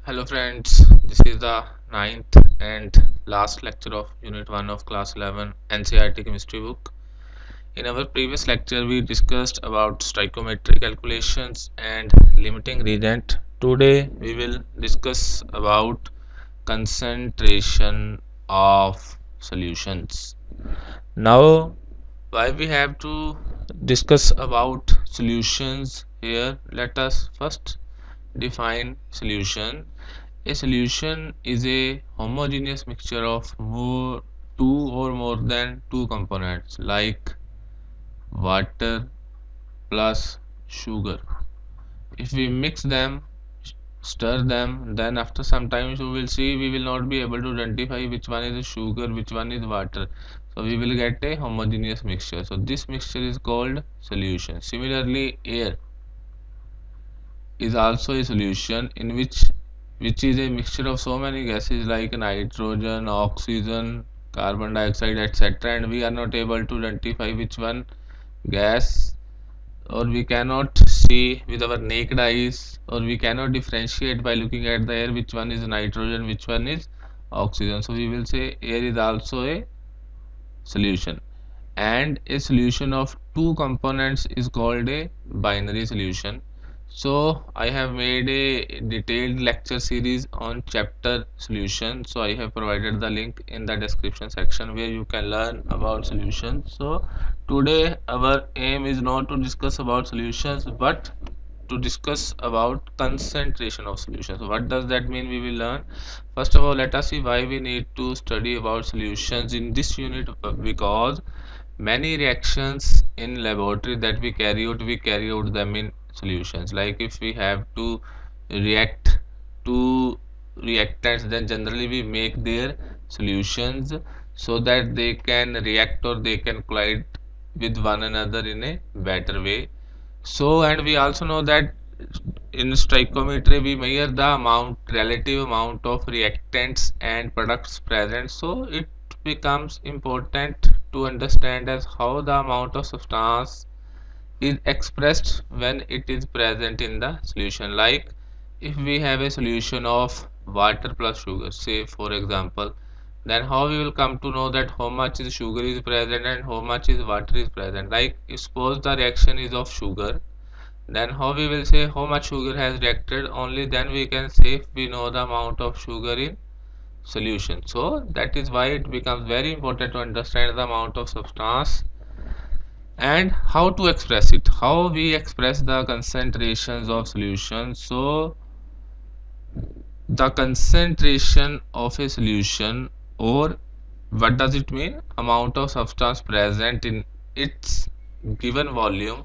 Hello friends, this is the ninth and last lecture of Unit 1 of Class 11 NCERT Chemistry book. In our previous lecture, we discussed about stoichiometry calculations and limiting reagent. Today, we will discuss about concentration of solutions. Now, why we have to discuss about solutions here? Let us first define solution. A solution is a homogeneous mixture of two or more than two components like water plus sugar. If we mix them, stir them, then after some time you will see we will not be able to identify which one is sugar, which one is water. So we will get a homogeneous mixture. So this mixture is called solution. Similarly, air is also a solution in which is a mixture of so many gases like nitrogen, oxygen, carbon dioxide, etc. And we are not able to identify which one gas, or we cannot see with our naked eyes, or we cannot differentiate by looking at the air which one is nitrogen, which one is oxygen. So we will say air is also a solution, and a solution of two components is called a binary solution. So I have made a detailed lecture series on chapter solution, so I have provided the link in the description section where you can learn about solutions. So today our aim is not to discuss about solutions but to discuss about concentration of solutions. So what does that mean? We will learn. First of all, let us see why we need to study about solutions in this unit. Because many reactions in laboratory that we carry out them in solutions. Like if we have to react to reactants, then generally we make their solutions so that they can react or they can collide with one another in a better way. So, and we also know that in stoichiometry we measure the relative amount of reactants and products present. So it becomes important to understand as how the amount of substance is expressed when it is present in the solution. Like if we have a solution of water plus sugar, say for example, then how we will come to know that how much is sugar is present and how much is water is present. Like suppose the reaction is of sugar, then how we will say how much sugar has reacted? Only then we can say if we know the amount of sugar in solution. So that is why it becomes very important to understand the amount of substance and how to express it, how we express the concentrations of solutions. So the concentration of a solution, or what does it mean? Amount of substance present in its given volume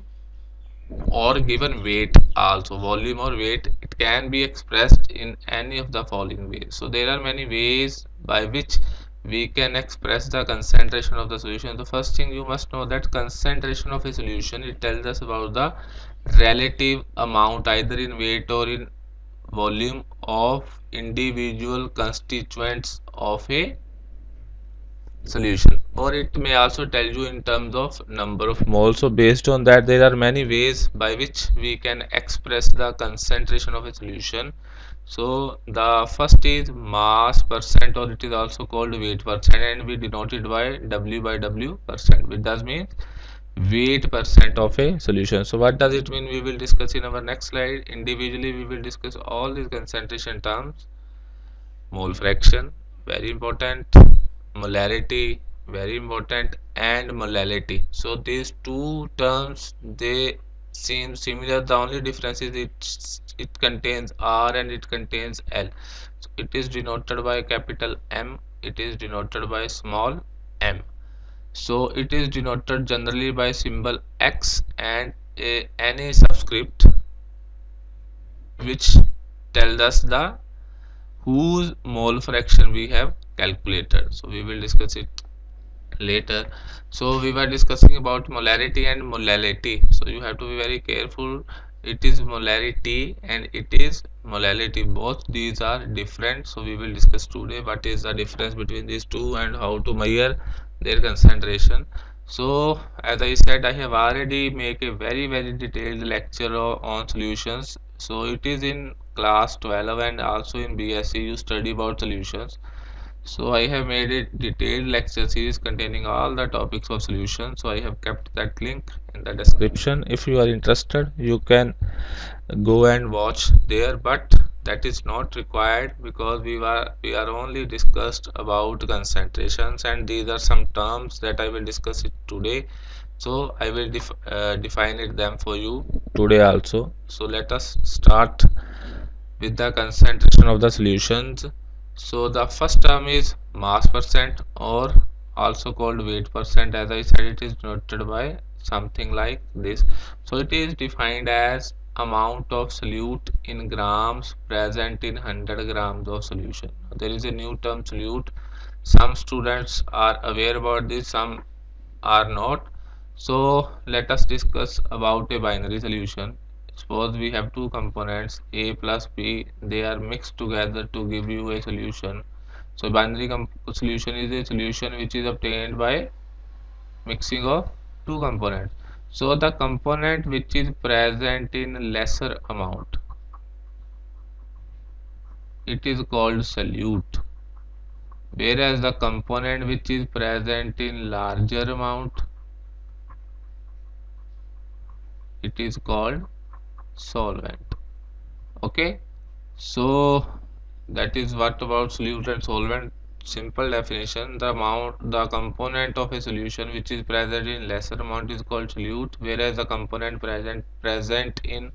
or given weight. Also volume or weight, it can be expressed in any of the following ways. So there are many ways by which we can express the concentration of the solution. The first thing you must know that concentration of a solution, it tells us about the relative amount either in weight or in volume of individual constituents of a solution, or it may also tell you in terms of number of moles. So based on that, there are many ways by which we can express the concentration of a solution. So the first is mass percent, or it is also called weight percent, and we denote it by W by W percent, which does mean weight percent of a solution. So what does it mean? We will discuss in our next slide. Individually we will discuss all these concentration terms. Mole fraction, very important. Molarity, very important. And molality. So these two terms, they seem similar. The only difference is it contains R and it contains L. So it is denoted by capital M, it is denoted by small m. So it is denoted generally by symbol X and any subscript which tells us the whose mole fraction we have calculated. So we will discuss it later. So we were discussing about molarity and molality. So you have to be very careful. It is molarity and it is molality. Both these are different. So we will discuss today what is the difference between these two and how to measure their concentration. So as I said, I have already make a very detailed lecture on solutions. So it is in class 12 and also in BSc you study about solutions. So I have made a detailed lecture series containing all the topics of solution. So I have kept that link in the description. If you are interested, you can go and watch there, but that is not required because we are only discussed about concentrations, and these are some terms that I will discuss it today. So I will define it them for you today also. So let us start with the concentration of the solutions. So the first term is mass percent, or also called weight percent. As I said, it is denoted by something like this. So it is defined as amount of solute in grams present in 100 grams of solution. There is a new term solute. Some students are aware about this, some are not. So let us discuss about a binary solution. Suppose we have two components A plus B, they are mixed together to give you a solution. So binary solution is a solution which is obtained by mixing of two components. So the component which is present in lesser amount, it is called solute, whereas the component which is present in larger amount, it is called solvent. Okay, so that is what about solute and solvent. Simple definition: the component of a solution which is present in lesser amount is called solute, whereas the component present in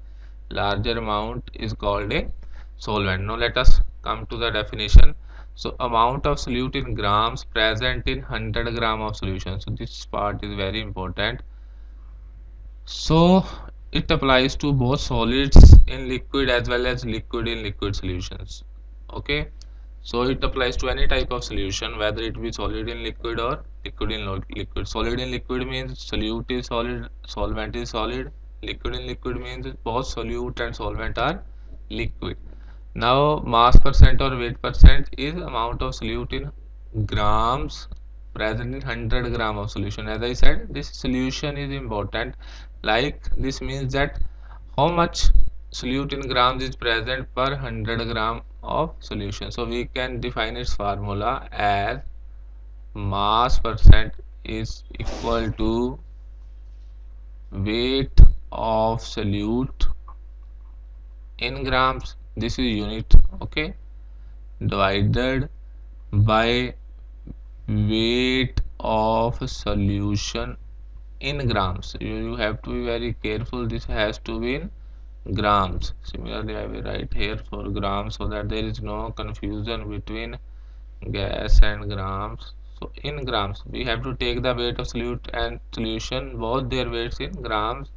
larger amount is called a solvent. Now let us come to the definition. So amount of solute in grams present in 100 gram of solution. So this part is very important. So it applies to both solids in liquid as well as liquid in liquid solutions. Okay, so it applies to any type of solution, whether it be solid in liquid or liquid in liquid. Solid in liquid means solute is solid, solvent is solid. Liquid in liquid means both solute and solvent are liquid. Now mass percent or weight percent is amount of solute in grams present in 100 gram of solution. As I said, this solution is important. Like this means that how much solute in grams is present per 100 gram of solution. So we can define its formula as mass percent is equal to weight of solute in grams, this is unit, okay, divided by weight of solution in grams. You have to be very careful, this has to be in grams. Similarly I will write here for grams so that there is no confusion between gas and grams. So in grams we have to take the weight of solute and solution, both their weights in grams,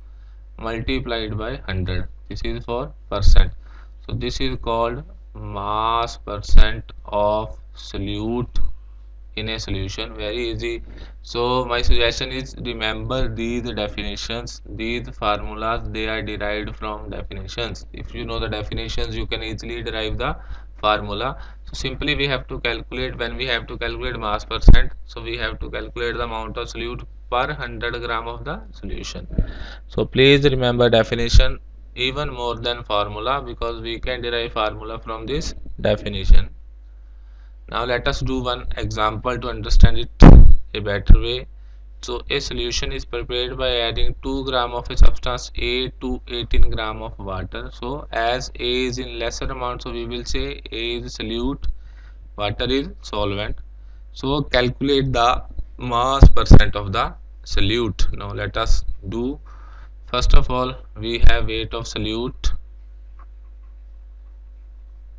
multiplied by 100. This is for percent. So this is called mass percent of solute in a solution. Very easy. So my suggestion is remember these definitions, these formulas, they are derived from definitions. If you know the definitions, you can easily derive the formula. So simply we have to calculate, when we have to calculate mass percent, so we have to calculate the amount of solute per 100 gram of the solution. So please remember definition even more than formula, because we can derive formula from this definition. Now let us do one example to understand it a better way. So a solution is prepared by adding 2 gram of a substance A to 18 gram of water. So as A is in lesser amount, so we will say A is solute, water is solvent. So calculate the mass percent of the solute. Now let us do. First of all, we have weight of solute.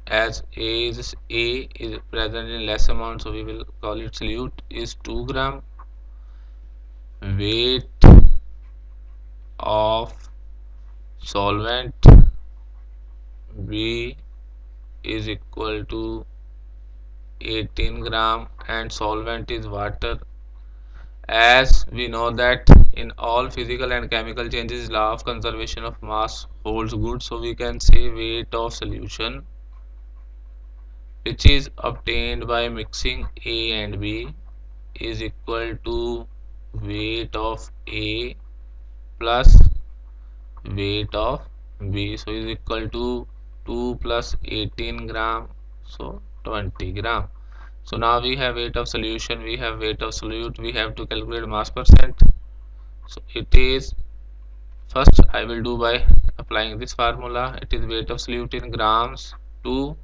As A is present in less amount, so we will call it solute, is 2 gram. Weight of solvent B is equal to 18 gram, and solvent is water. As we know that in all physical and chemical changes, law of conservation of mass holds good, so we can say weight of solution, which is obtained by mixing A and B, is equal to weight of A plus weight of B. So is equal to 2 plus 18 gram, so 20 gram. So now we have weight of solution, we have weight of solute, we have to calculate mass percent. So it is, first I will do by applying this formula. It is weight of solute in grams 2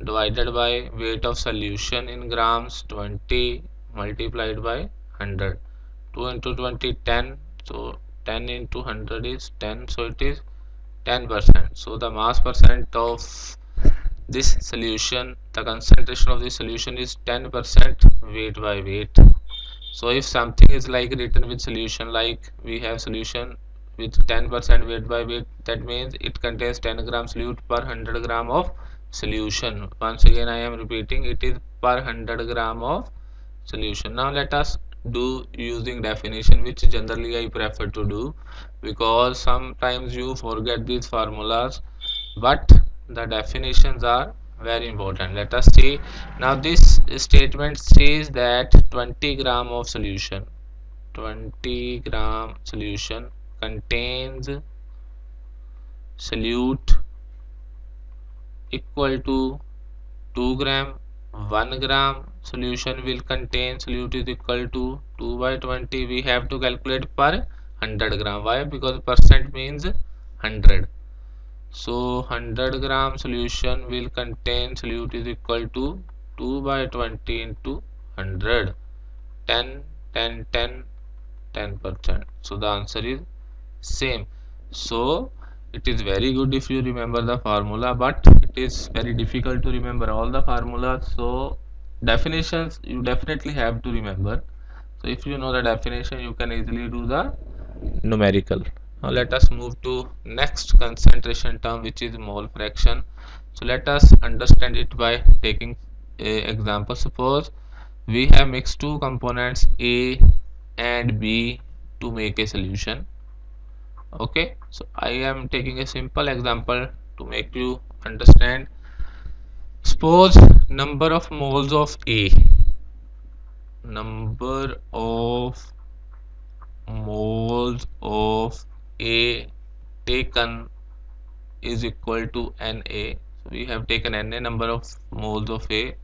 divided by weight of solution in grams 20 multiplied by 100. 2 into 20 10, so 10 into 100 is 10, so it is 10%. So the mass percent of this solution, the concentration of this solution is 10% weight by weight. So if something is like written with solution, like we have solution with 10% weight by weight, that means it contains 10 gram solute per 100 gram of solution. Once again I am repeating, it is per 100 gram of solution. Now let us do using definition, which generally I prefer to do, because sometimes you forget these formulas, but the definitions are very important. Let us see. Now this statement says that 20 gram of solution, 20 gram solution contains solute equal to 2 gram. 1 gram solution will contain solute is equal to 2 by 20. We have to calculate per 100 gram. Why? Because percent means 100. So 100 gram solution will contain solute is equal to 2 by 20 into 100. 10 10 10 10%. So the answer is same. So it is very good if you remember the formula, but it is very difficult to remember all the formulas. So definitions you definitely have to remember. So if you know the definition, you can easily do the numerical. Now let us move to next concentration term, which is mole fraction. So let us understand it by taking a example. Suppose we have mixed two components A and B to make a solution. Okay, so I am taking a simple example to make you understand. Suppose number of moles of A, number of moles of A taken is equal to Na. So we have taken Na number of moles of A,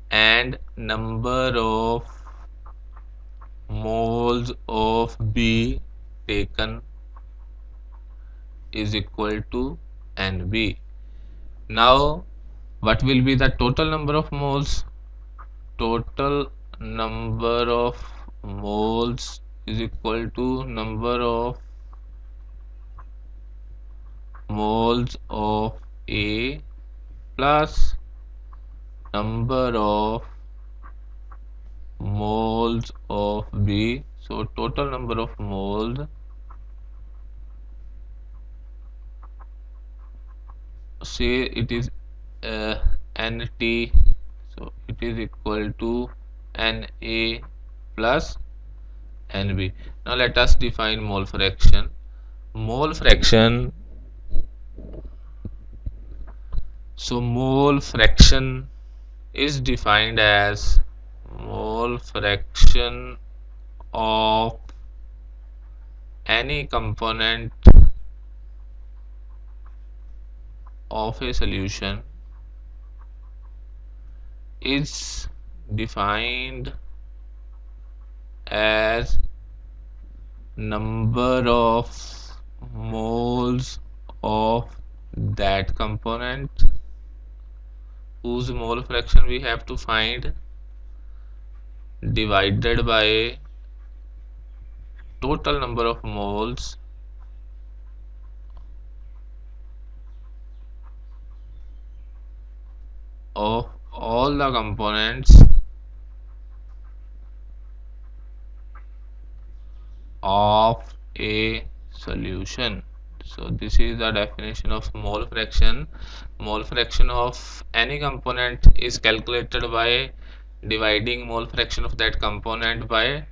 and number of moles of B taken is equal to Nb. Now what will be the total number of moles? Total number of moles is equal to number of moles of A plus number of moles of B. So total number of moles, say it is Nt, so it is equal to Na plus Nb. Now let us define mole fraction. Mole fraction, so mole fraction is defined as mole fraction of any component of a solution is defined as number of moles of that component whose mole fraction we have to find, divided by total number of moles of all the components of a solution. So this is the definition of mole fraction. Mole fraction of any component is calculated by dividing mole fraction of that component by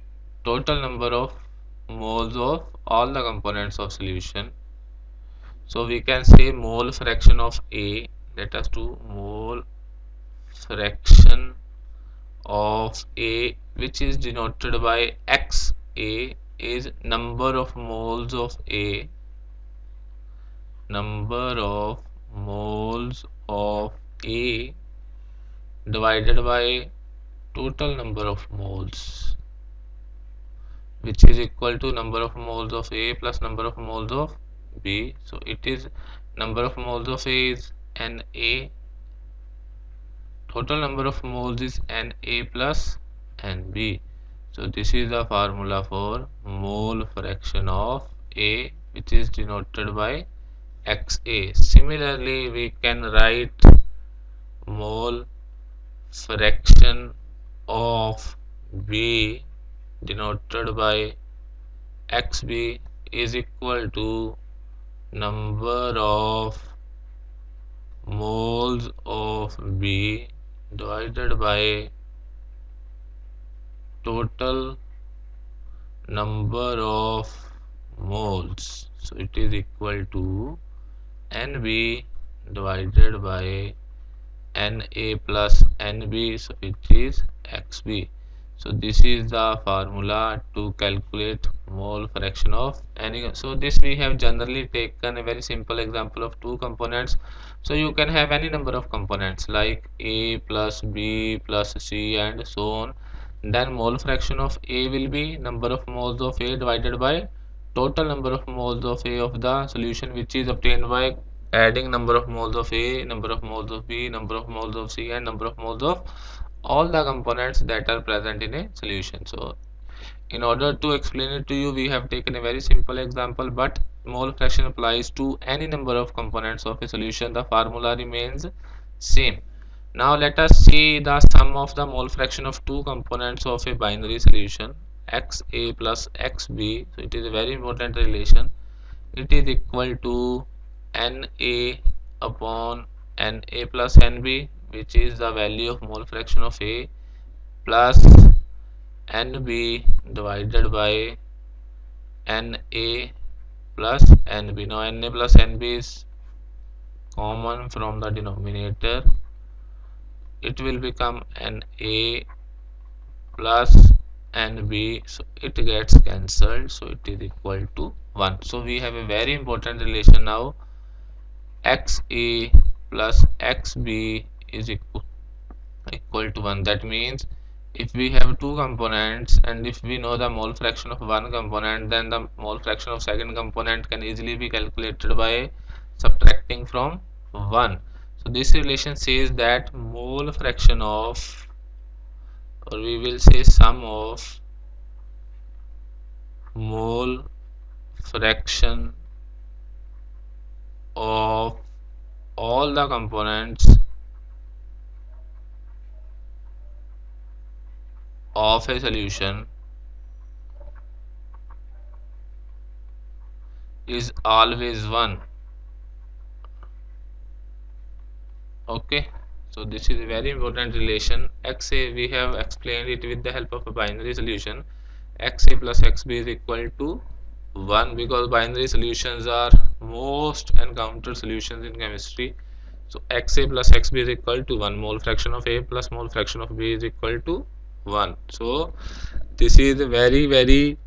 total number of moles of all the components of solution. So we can say mole fraction of A. Let us do mole fraction of A, which is denoted by XA, is number of moles of A, number of moles of A divided by total number of moles, which is equal to number of moles of A plus number of moles of B. So it is number of moles of A is Na, total number of moles is Na plus Nb. So this is the formula for mole fraction of A, which is denoted by Xa. Similarly, we can write mole fraction of B denoted by Xb is equal to number of moles of B divided by total number of moles. So it is equal to Nb divided by Na plus Nb, so it is Xb. So this is the formula to calculate mole fraction of any. So this we have generally taken a very simple example of two components. So you can have any number of components like A plus B plus C and so on. Then mole fraction of A will be number of moles of A divided by total number of moles of A of the solution, which is obtained by adding number of moles of A, number of moles of B, number of moles of C and number of moles of all the components that are present in a solution. So in order to explain it to you, we have taken a very simple example, but mole fraction applies to any number of components of a solution. The formula remains same. Now let us see the sum of the mole fraction of two components of a binary solution, Xa plus Xb. So it is a very important relation. It is equal to Na upon Na plus Nb, which is the value of mole fraction of A, plus Nb divided by Na plus Nb. Now Na plus Nb is common from the denominator. It will become Na plus Nb, so it gets cancelled, so it is equal to 1. So we have a very important relation now. Xa plus Xb is equal to 1. That means if we have two components and if we know the mole fraction of one component, then the mole fraction of second component can easily be calculated by subtracting from 1. So this relation says that mole fraction of, or we will say sum of mole fraction of all the components of a solution is always 1. Okay, so this is a very important relation. Xa we have explained it with the help of a binary solution. Xa plus Xb is equal to 1 because binary solutions are most encountered solutions in chemistry. So Xa plus Xb is equal to 1. Mole fraction of A plus mole fraction of B is equal to 1. So this is a very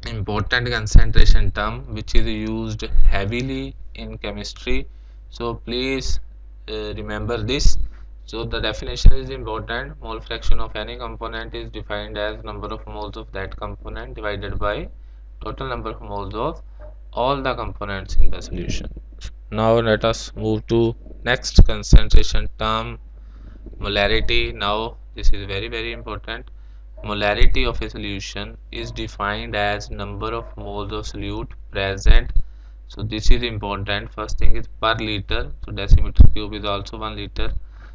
important concentration term which is used heavily in chemistry. So please remember this. So the definition is important. Mole fraction of any component is defined as number of moles of that component divided by total number of moles of all the components in the solution. Now let us move to next concentration term, molarity. Now this is very important. Molarity of a solution is defined as number of moles of solute present. So this is important. First thing is per liter. So decimeter cube is also 1 liter.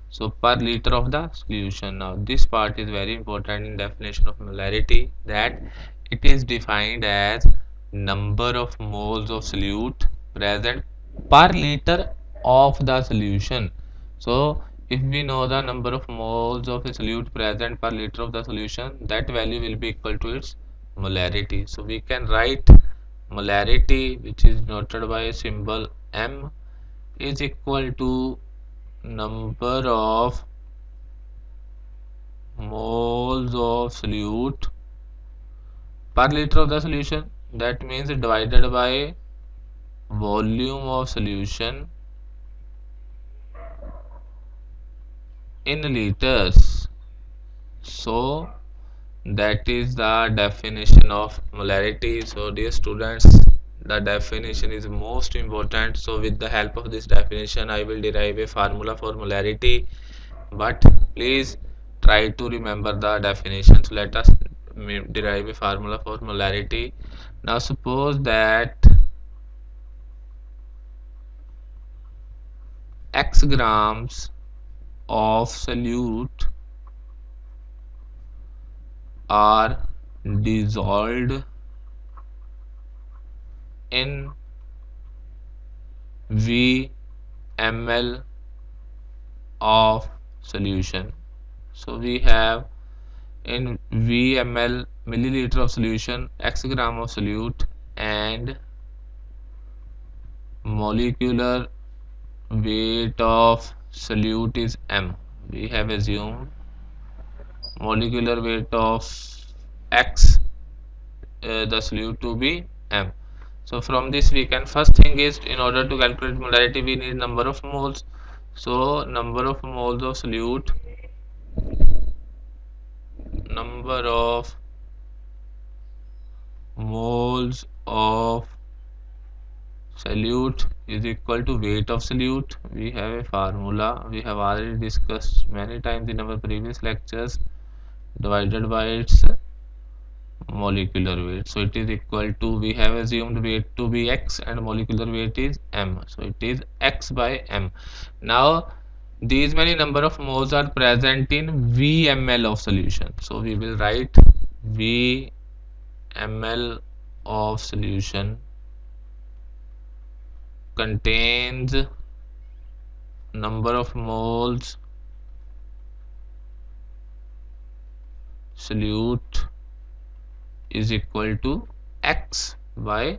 So per liter of the solution. Now this part is very important in definition of molarity, that it is defined as number of moles of solute present per liter of the solution. So if we know the number of moles of a solute present per liter of the solution, that value will be equal to its molarity. So we can write molarity, which is noted by a symbol M, is equal to number of moles of solute per liter of the solution. That means divided by volume of solution in liters. So that is the definition of molarity. So dear students, the definition is most important. So with the help of this definition I will derive a formula for molarity, but please try to remember the definition. So let us derive a formula for molarity. Now suppose that x grams of solute are dissolved in V ml of solution. So we have in V ml milliliter of solution x gram of solute, and molecular weight of solute is m. We have assumed molecular weight of x, the solute, to be m. So from this we can, first thing is, in order to calculate molarity we need number of moles. So number of moles of solute, number of moles of solute is equal to weight of solute. We have a formula we have already discussed many times in our previous lectures, divided by its molecular weight. So it is equal to, we have assumed weight to be x and molecular weight is m, so it is x by m. Now these many number of moles are present in V ml of solution, so we will write V ml of solution contains number of moles solute is equal to x by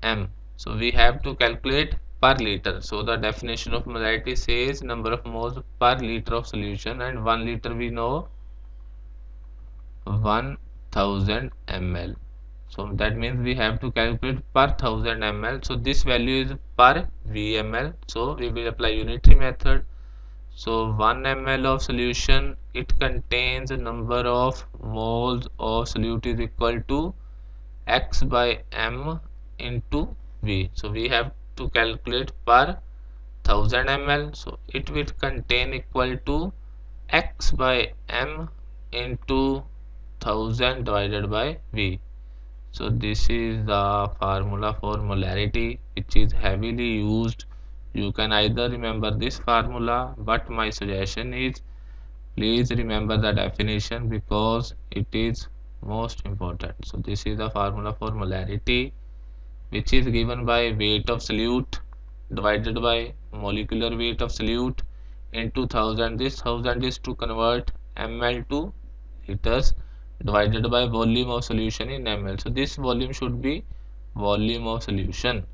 m. So we have to calculate per liter. So the definition of molarity says number of moles per liter of solution, and 1 liter we know 1000 ml. So that means we have to calculate per 1000 ml. So this value is per vml. So we will apply unitary method. So 1 ml of solution, it contains a number of moles of solute is equal to x by m into V. So we have to calculate per 1000 ml. So it will contain equal to x by m into 1000 divided by V. So this is the formula for molarity, which is heavily used. You can either remember this formula, but my suggestion is please remember the definition because it is most important. So this is the formula for molarity, which is given by weight of solute divided by molecular weight of solute into 1000. This 1000 is to convert ml to liters, divided by volume of solution in ml. So this volume should be volume of solution,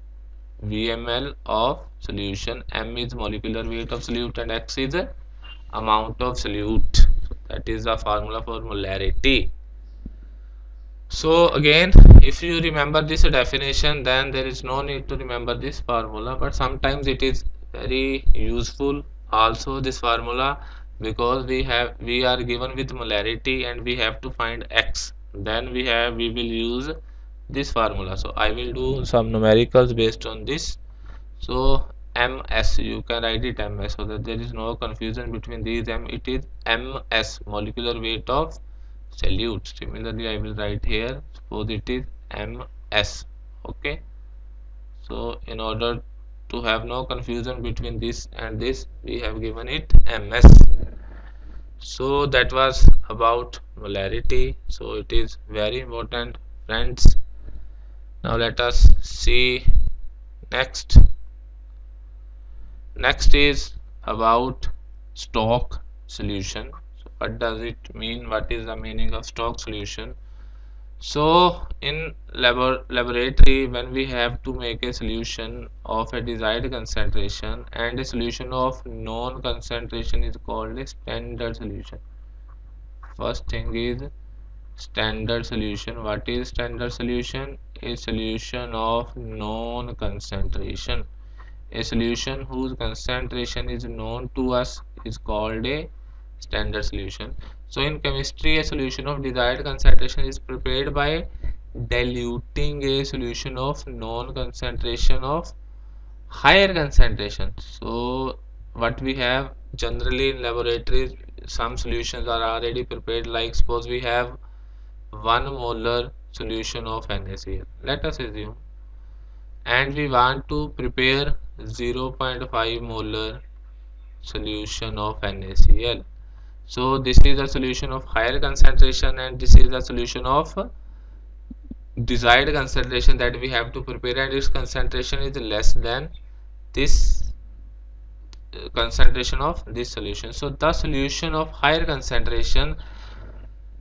vml of solution. M is molecular weight of solute and x is amount of solute. So that is the formula for molarity. So again, if you remember this definition, then there is no need to remember this formula, but sometimes it is very useful also, this formula, because we are given with molarity and we have to find x, then we will use this formula. So I will do some numericals based on this. So ms, you can write it ms so that there is no confusion between these. It is ms, molecular weight of solute. Similarly I will write here, suppose it is ms. Okay, so in order to have no confusion between this and this, we have given it ms. So that was about molarity. So it is very important, friends. Now let us see next. Next is about Stokes solution. So what does it mean? What is the meaning of Stokes solution? So in laboratory, when we have to make a solution of a desired concentration, and a solution of known concentration is called a standard solution. First thing is standard solution. What is standard solution? A solution of known concentration. A solution whose concentration is known to us is called a standard solution. So in chemistry, a solution of desired concentration is prepared by diluting a solution of known concentration of higher concentration. So what we have generally in laboratories, some solutions are already prepared, like suppose we have 1 molar solution of NaCl, let us assume, and we want to prepare 0.5 molar solution of NaCl. So this is a solution of higher concentration and this is a solution of desired concentration that we have to prepare, and its concentration is less than this concentration of this solution. So the solution of higher concentration,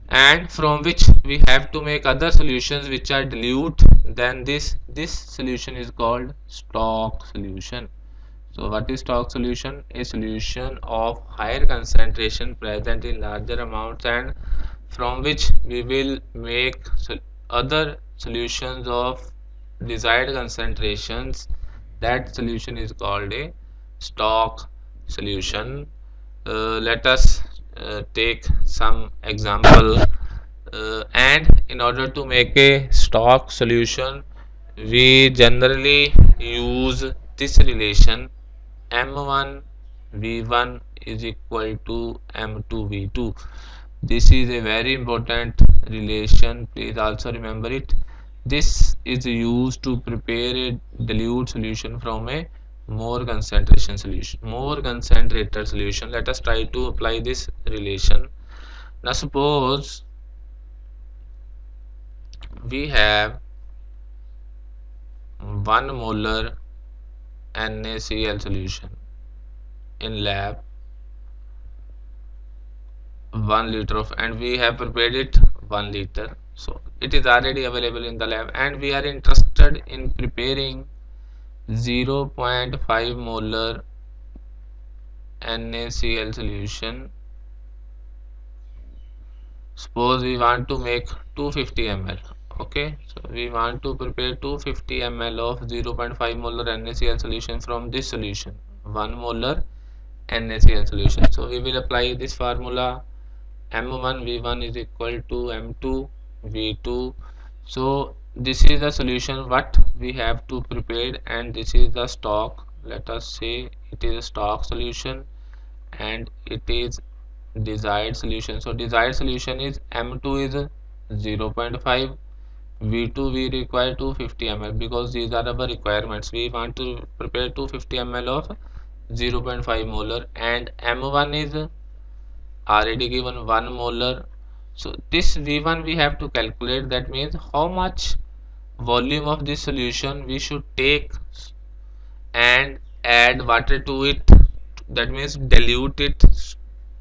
and from which we have to make other solutions which are dilute than this solution, is called stock solution. So what is stock solution? A solution of higher concentration present in larger amounts and from which we will make other solutions of desired concentrations. That solution is called a stock solution. Let us take some example, and in order to make a stock solution we generally use this relation: m1 v1 is equal to m2 v2. This is a very important relation, please also remember it. This is used to prepare a dilute solution from a more concentrated solution. Let us try to apply this relation. Now suppose we have 1 molar NaCl solution in lab, 1 liter of, and we have prepared it 1 liter. So it is already available in the lab and we are interested in preparing 0.5 molar NaCl solution. Suppose we want to make 250 ml. Okay, so we want to prepare 250 ml of 0.5 molar NaCl solution from this solution, 1 molar NaCl solution. So we will apply this formula: m1 v1 is equal to m2 v2. So this is the solution what we have to prepare, and this is the stock. Let us say it is a stock solution and it is desired solution. So desired solution is m2 is 0.5, v2 we require 250 ml because these are our requirements. We want to prepare 250 ml of 0.5 molar, and m1 is already given 1 molar. So this v1 we have to calculate, that means how much volume of this solution we should take and add water to it, that means dilute it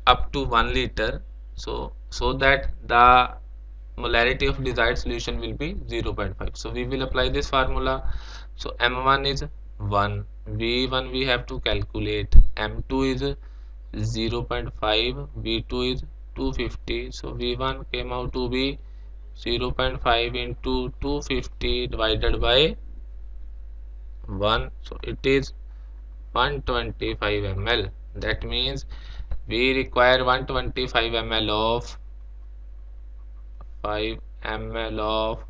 up to 1 liter, so that the molarity of desired solution will be 0.5. So we will apply this formula. So m1 is 1, v1 we have to calculate, m2 is 0.5, v2 is 250. So v1 came out to be 0.5 into 250 divided by 1, so it is 125 ml. That means we require 125 ml of 5 ml of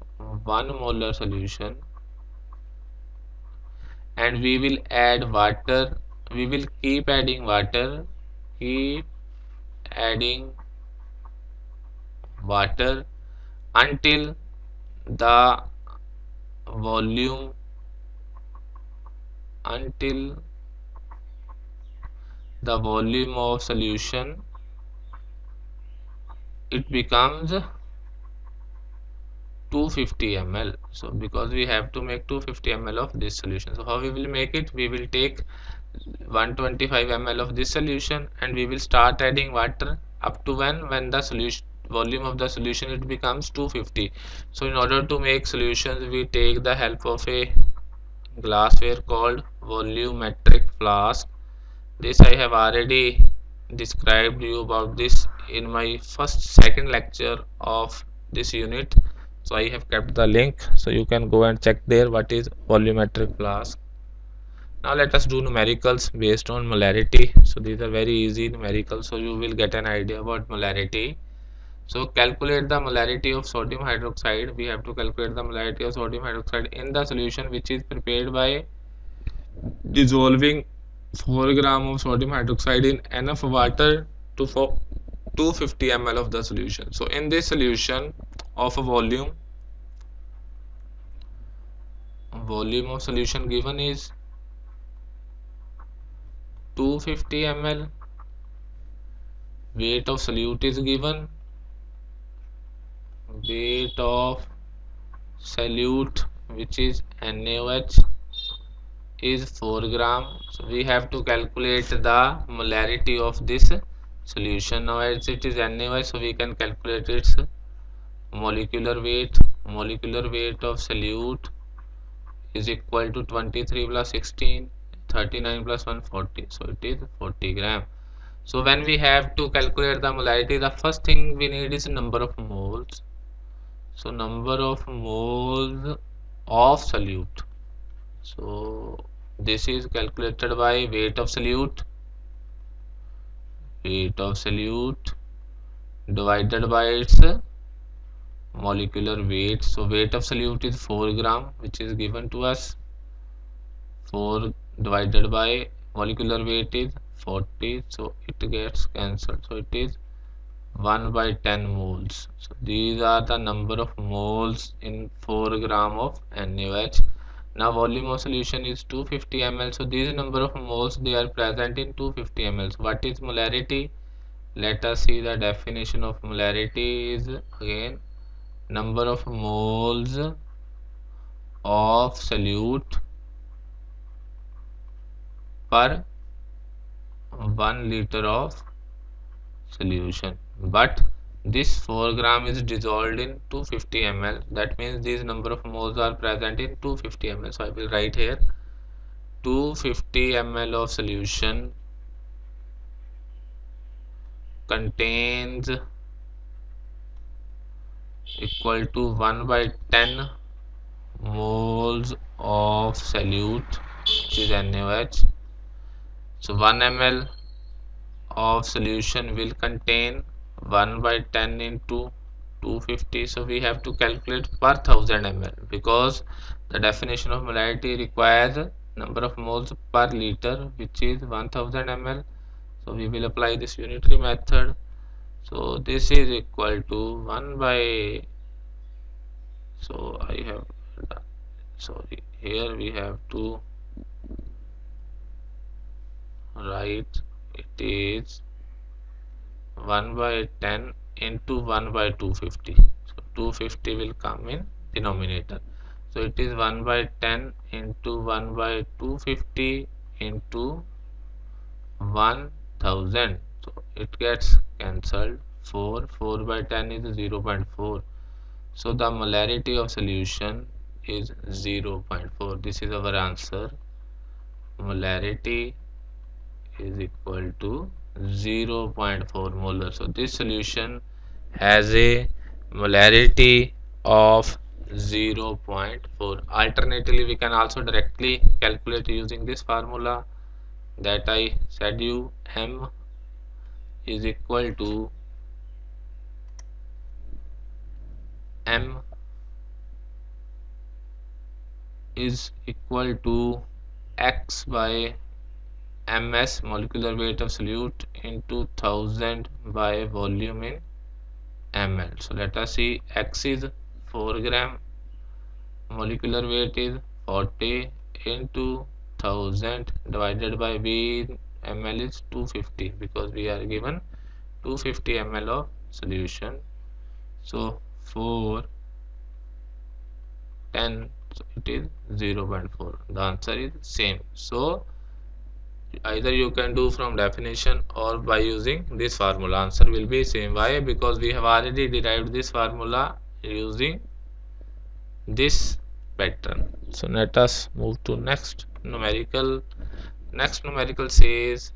1 molar solution, and we will add water. We will keep adding water, keep adding water until the volume, until the volume of solution it becomes 250 ml. So because we have to make 250 ml of this solution, so how we will make it? We will take 125 ml of this solution and we will start adding water up to when the solution volume of the solution it becomes 250. So in order to make solutions we take the help of a glassware called volumetric flask. This I have already described you about this in my second lecture of this unit. So I have kept the link, so you can go and check there what is volumetric flask. Now let us do numericals based on molarity. So these are very easy numericals, so you will get an idea about molarity. So calculate the molarity of sodium hydroxide. We have to calculate the molarity of sodium hydroxide in the solution which is prepared by dissolving 4 gram of sodium hydroxide in enough water to for 250 ml of the solution. So in this solution of a volume of solution given is 250 ml. Weight of solute is given. Weight of solute, which is NaOH, is 4 gram. So we have to calculate the molarity of this solution. Now as it is NaOH, so we can calculate its molecular weight. Molecular weight of solute is equal to 23 plus 16, 39 plus 140. So it is 40 gram. So when we have to calculate the molarity, the first thing we need is number of moles. So number of moles of solute. So this is calculated by weight of solute. Weight of solute divided by its molecular weight. So weight of solute is 4 gram, which is given to us. 4 divided by molecular weight is 40, so it gets cancelled. So it is 1 by 10 moles. So these are the number of moles in 4 gram of NaOH. Now volume of solution is 250 ml. So these number of moles, they are present in 250 ml. So what is molarity? Let us see the definition of molarity is again number of moles of solute per 1 liter of solution. But this 4 gram is dissolved in 250 ml. That means these number of moles are present in 250 ml. So I will write here 250 ml of solution contains equal to 1 by 10 moles of solute, which is NaOH. So 1 ml of solution will contain 1 by 10 into 250. So we have to calculate per 1000 ml because the definition of molarity requires number of moles per liter, which is 1000 ml. So we will apply this unitary method. So this is equal to 1 by, so I have, sorry, here we have to write it is 1 by 10 into 1 by 250. So 250 will come in denominator. So it is 1 by 10 into 1 by 250 into 1000. So it gets cancelled. 4 by 10 is 0.4. So the molarity of solution is 0.4. This is our answer. Molarity is equal to 0.4 molar. So this solution has a molarity of 0.4. Alternatively, we can also directly calculate using this formula that I said you. M is equal to M is equal to X by ms molecular weight of solute into 1000 by volume in ml. So let us see, X is 4 gram, molecular weight is 40 into 1000 divided by V ml is 250 because we are given 250 ml of solution. So 4 10, so it is 0.4. The answer is same. So either you can do from definition or by using this formula, answer will be same. Why? Because we have already derived this formula using this pattern. So let us move to next numerical. Next numerical says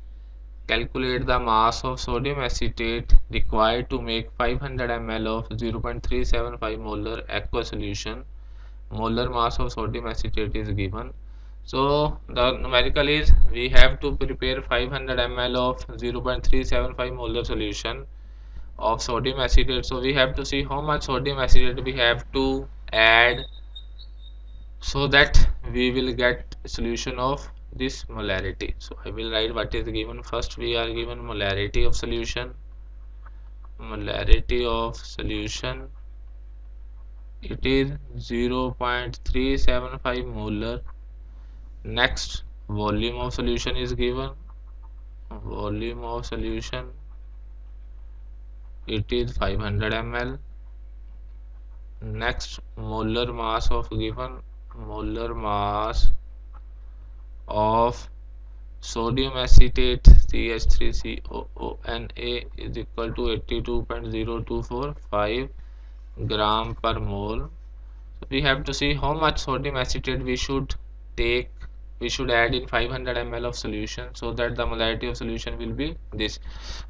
calculate the mass of sodium acetate required to make 500 ml of 0.375 molar aqueous solution. Molar mass of sodium acetate is given. So the numerical is we have to prepare 500 ml of 0.375 molar solution of sodium acetate. So we have to see how much sodium acetate we have to add so that we will get solution of this molarity. So I will write what is given. First we are given molarity of solution. Molarity of solution, it is 0.375 molar. Next, volume of solution is given. Volume of solution, it is 500 ml. Next, molar mass of given. Molar mass of sodium acetate CH3COONA is equal to 82.0245 gram per mole. So we have to see how much sodium acetate we should take, we should add in 500 ml of solution so that the molarity of solution will be this.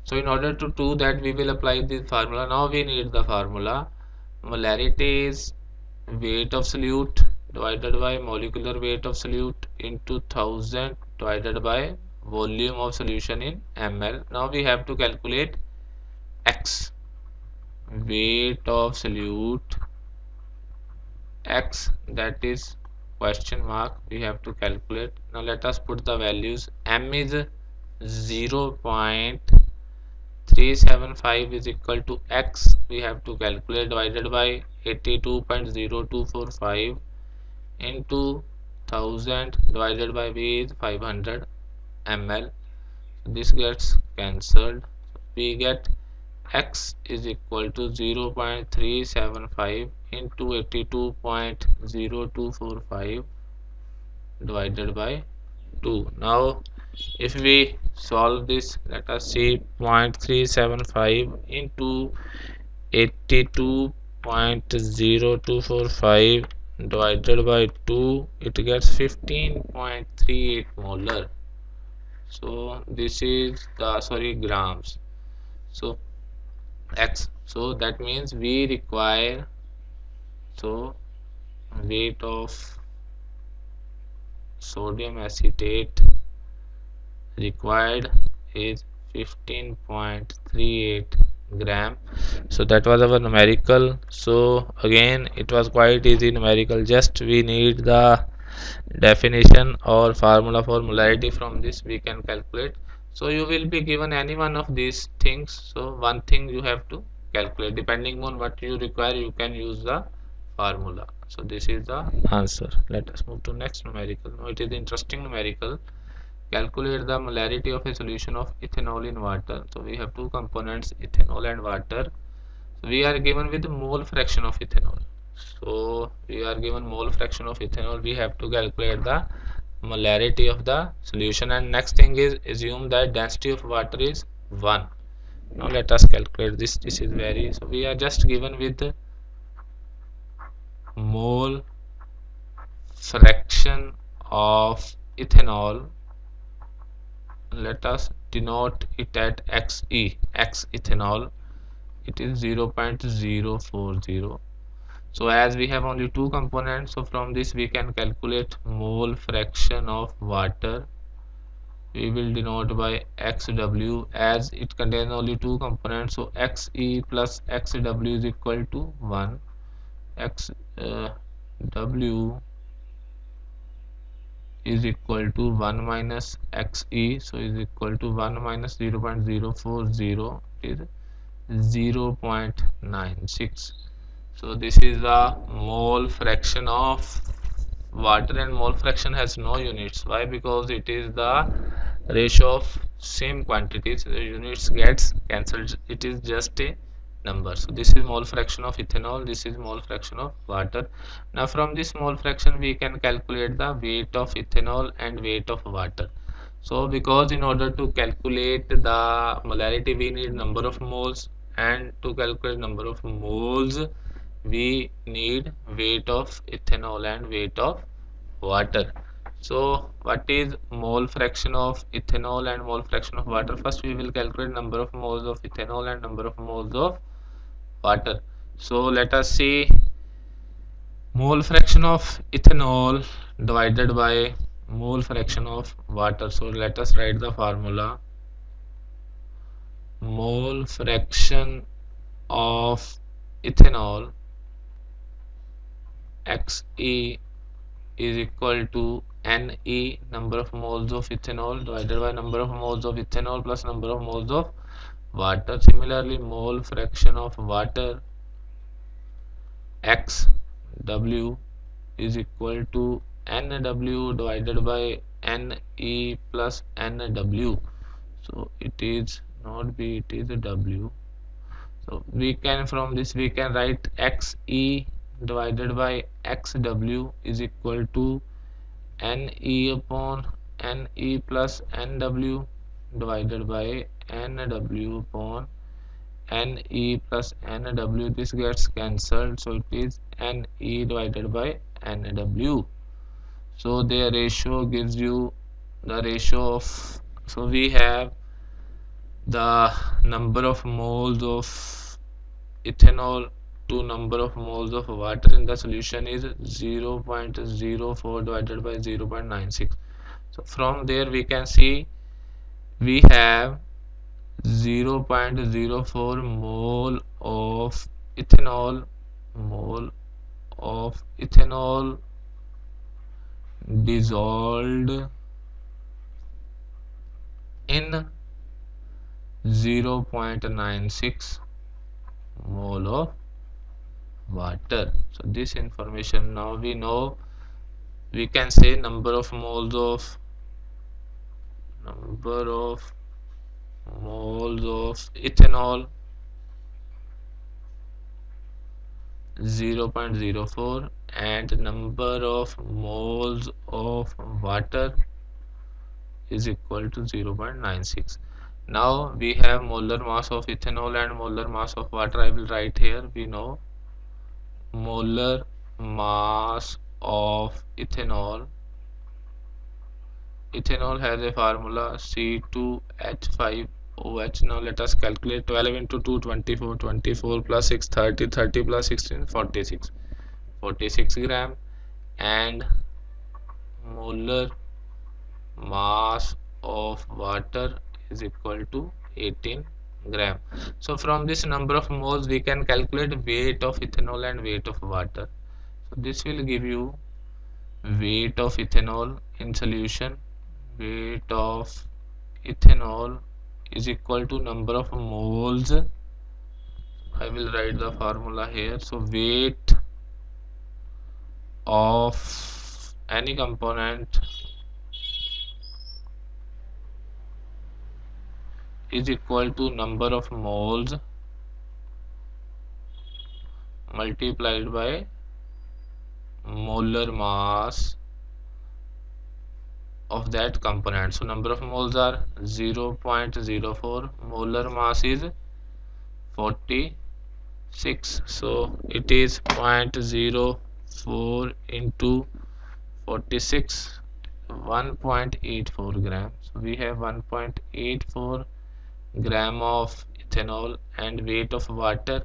So in order to do that, we will apply this formula. Now we need the formula. Molarity is weight of solute divided by molecular weight of solute into 1000 divided by volume of solution in ml. Now we have to calculate x, weight of solute, x, that is question mark, we have to calculate. Now let us put the values. M is 0.375 is equal to x, we have to calculate, divided by 82.0245 into 1000 divided by V is 500 ml. This gets cancelled. We get x is equal to 0.375 into 82.0245 divided by 2. Now if we solve this, let us see, 0.375 into 82.0245 divided by 2, it gets 15.38 molar. So this is the, sorry, grams. So x, so that means we require, so weight of sodium acetate required is 15.38 gram. So that was our numerical. So again it was quite easy numerical, just we need the definition or formula for molarity. From this we can calculate. So you will be given any one of these things, so one thing you have to calculate. Depending on what you require, you can use the formula. So this is the answer. Let us move to next numerical. Now it is interesting numerical. Calculate the molarity of a solution of ethanol in water. So we have two components, ethanol and water. So we are given with mole fraction of ethanol. So we are given mole fraction of ethanol. We have to calculate the molarity of the solution. And next thing is assume that density of water is 1. Now let us calculate this. This is very, so we are just given with mole fraction of ethanol. Let us denote it at xe, x ethanol, it is 0.040. So as we have only two components, so from this we can calculate mole fraction of water. We will denote by xw, as it contains only two components, so xe plus xw is equal to 1. xw is equal to 1 minus xe, so is equal to 1 minus 0.040 is 0.96. So this is the mole fraction of water, and mole fraction has no units. Why? Because it is the ratio of same quantities. The units gets cancelled, it is just a number. So this is mole fraction of ethanol, this is mole fraction of water. Now from this mole fraction we can calculate the weight of ethanol and weight of water. So because in order to calculate the molarity we need number of moles, and to calculate number of moles we need weight of ethanol and weight of water. So what is mole fraction of ethanol and mole fraction of water? First we will calculate number of moles of ethanol and number of moles of water. So let us see, mole fraction of ethanol divided by mole fraction of water. So let us write the formula. Mole fraction of ethanol Xe is equal to Ne, number of moles of ethanol, divided by number of moles of ethanol plus number of moles of water. Similarly, mole fraction of water Xw is equal to Nw divided by Ne plus Nw. So it is not B, it is a W. So we can, from this we can write Xe divided by Xw is equal to Ne upon Ne plus Nw divided by Nw upon Ne plus Nw. This gets cancelled, so it is Ne divided by Nw. So the ratio gives you the ratio of, so we have the number of moles of ethanol to number of moles of water in the solution is 0.04 divided by 0.96. So from there we can see we have 0.04 mole of ethanol dissolved in 0.96 mole of water. So this information now we know. We can say number of moles of ethanol 0.04 and number of moles of water is equal to 0.96. Now we have molar mass of ethanol and molar mass of water. I will write here. We know molar mass of ethanol. Ethanol has a formula C2H5OH. Now let us calculate 12 into 2, 24, 24 plus 6, 30, 30 plus 16, 46. 46 gram, and molar mass of water is equal to 18 gram. So from this number of moles we can calculate weight of ethanol and weight of water. So this will give you weight of ethanol in solution. Weight of ethanol is equal to number of moles. I will write the formula here. So weight of any component is equal to number of moles multiplied by molar mass of that component. So number of moles are 0.04, molar mass is 46, so it is 0.04 into 46, 1.84 grams. So we have 1.84 gram of ethanol, and weight of water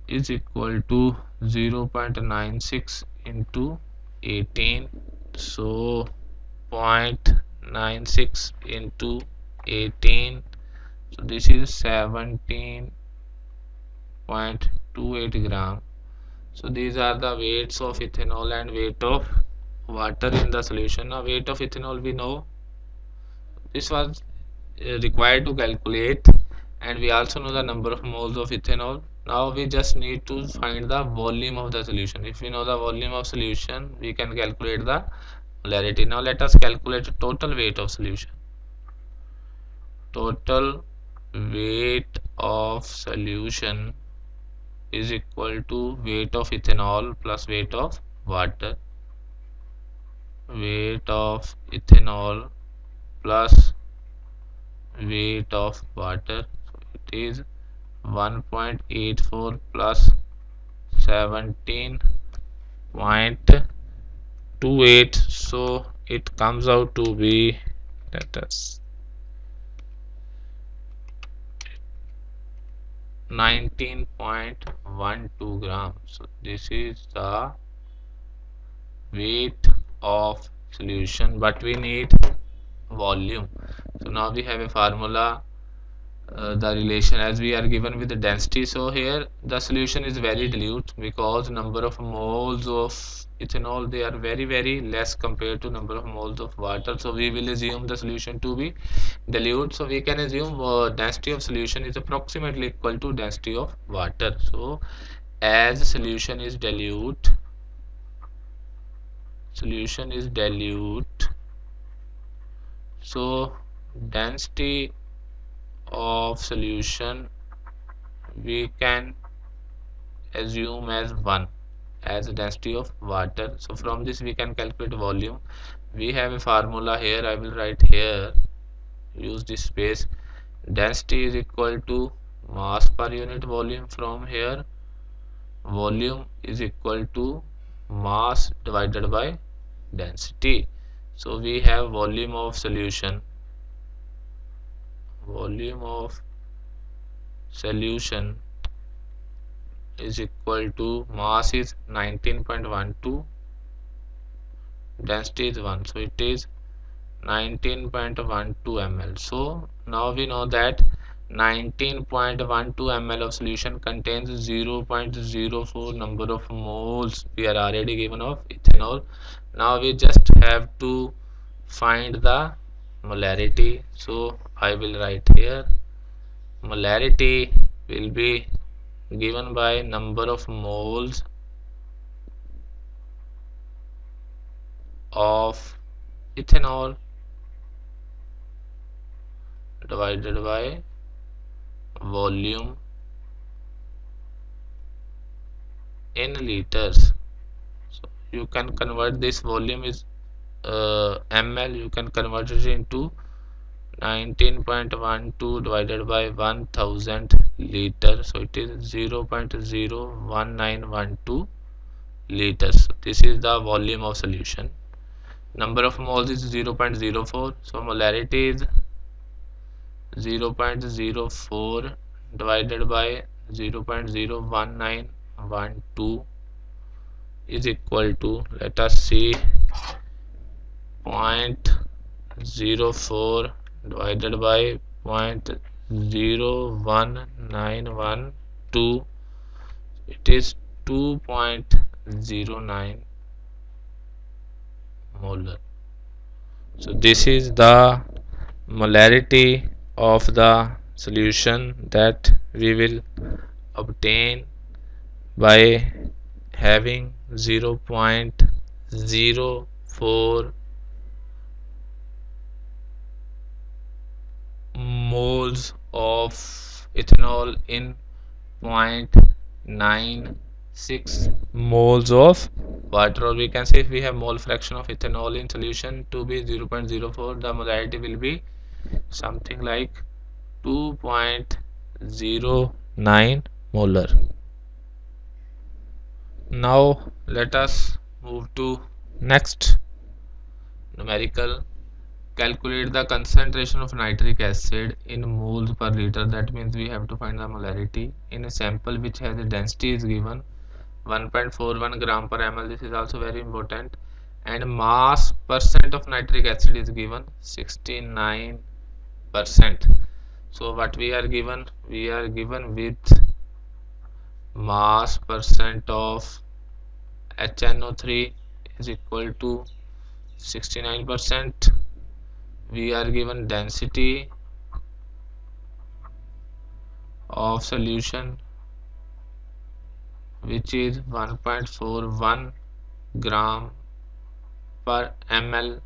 is equal to 0.96 into 18. So 0.96 into 18, so this is 17.28 gram. So these are the weights of ethanol and weight of water in the solution. Now weight of ethanol we know, this was required to calculate, and we also know the number of moles of ethanol. Now we just need to find the volume of the solution. If we know the volume of solution, we can calculate the molarity. Now let us calculate the total weight of solution. Total weight of solution is equal to weight of ethanol plus weight of water. Weight of ethanol plus weight of water, so it is 1.84 plus 17.28, so it comes out to be, let us 19.12 grams. So this is the weight of solution, but we need volume. So now we have a formula, the relation as we are given with the density. So here the solution is very dilute because number of moles of ethanol, they are very less compared to number of moles of water. So we will assume the solution to be dilute. So we can assume density of solution is approximately equal to density of water. So as solution is dilute, so density of solution we can assume as 1 as the density of water. So from this we can calculate volume. We have a formula here, I will write here, use this space. Density is equal to mass per unit volume. From here volume is equal to mass divided by density. So we have volume of solution is equal to mass is 19.12, density is 1, so it is 19.12 ml. So now we know that 19.12 ml of solution contains 0.04 number of moles. We are already given of ethanol. Now we just have to find the molarity. So I will write here molarity will be given by number of moles of ethanol divided by volume in liters. So you can convert this volume is ml, you can convert it into 19.12 divided by 1000 liter, so it is 0.01912 liters. This is the volume of solution. Number of moles is 0.04, so molarity is 0.04 divided by 0.01912 is equal to, let us see, 0.04 divided by 0.01912, it is 2.09 molar. So this is the molarity of the solution that we will obtain by having 0.04 moles of ethanol in 0.96 moles of water, or we can say if we have mole fraction of ethanol in solution to be 0.04, the molarity will be something like 2.09 molar. Now let us move to next numerical. Calculate the concentration of nitric acid in moles per liter. That means we have to find the molarity in a sample which has a density is given 1.41 gram per ml. This is also very important. And mass percent of nitric acid is given 69%. So what we are given? We are given with mass percent of HNO3 is equal to 69%. We are given density of solution which is 1.41 gram per ml.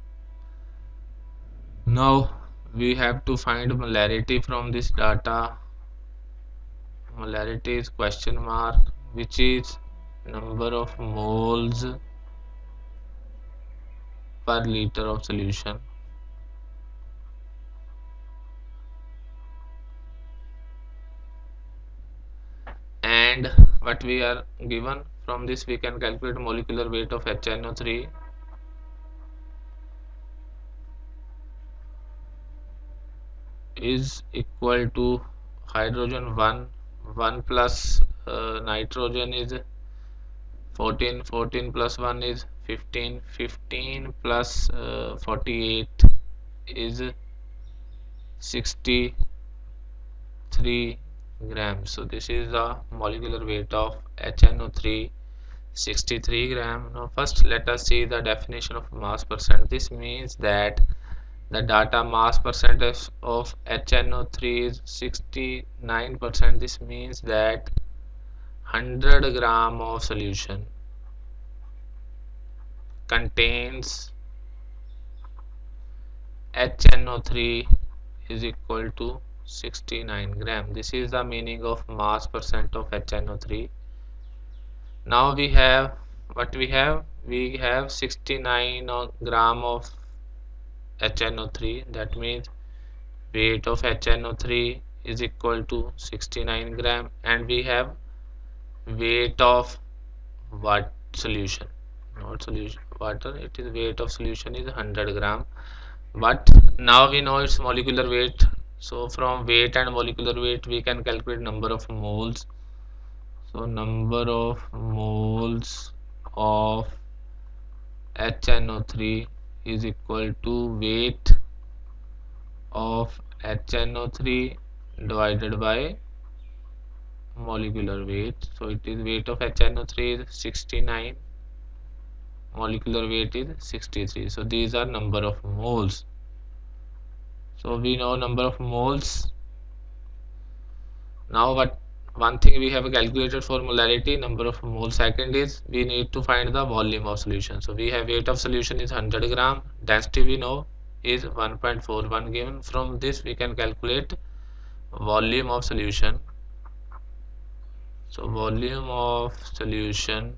Now we have to find molarity from this data. Molarity is question mark, which is number of moles per liter of solution. And what we are given from this, we can calculate molecular weight of HNO3 is equal to hydrogen 1 1 plus nitrogen is 14, 14 plus 1 is 15, 15 plus 48 is 63 grams. So this is the molecular weight of HNO3, 63 gram. Now first let us see the definition of mass percent. This means that the data mass percentage of HNO3 is 69%. This means that 100 gram of solution contains HNO3 is equal to 69 gram. This is the meaning of mass percent of HNO3. Now we have what we have? We have 69 gram of HNO3. That means weight of HNO3 is equal to 69 gram, and we have weight of what solution? Not solution water. It is weight of solution is 100 gram. But now we know its molecular weight. So from weight and molecular weight we can calculate number of moles. So number of moles of HNO3 is equal to weight of HNO3 divided by molecular weight. So it is weight of HNO3 is 69, molecular weight is 63. So these are number of moles. So we know number of moles. Now what one thing we have calculated for molarity, number of moles. Second is we need to find the volume of solution. So we have weight of solution is 100 gram, density we know is 1.41 given. From this we can calculate volume of solution. So volume of solution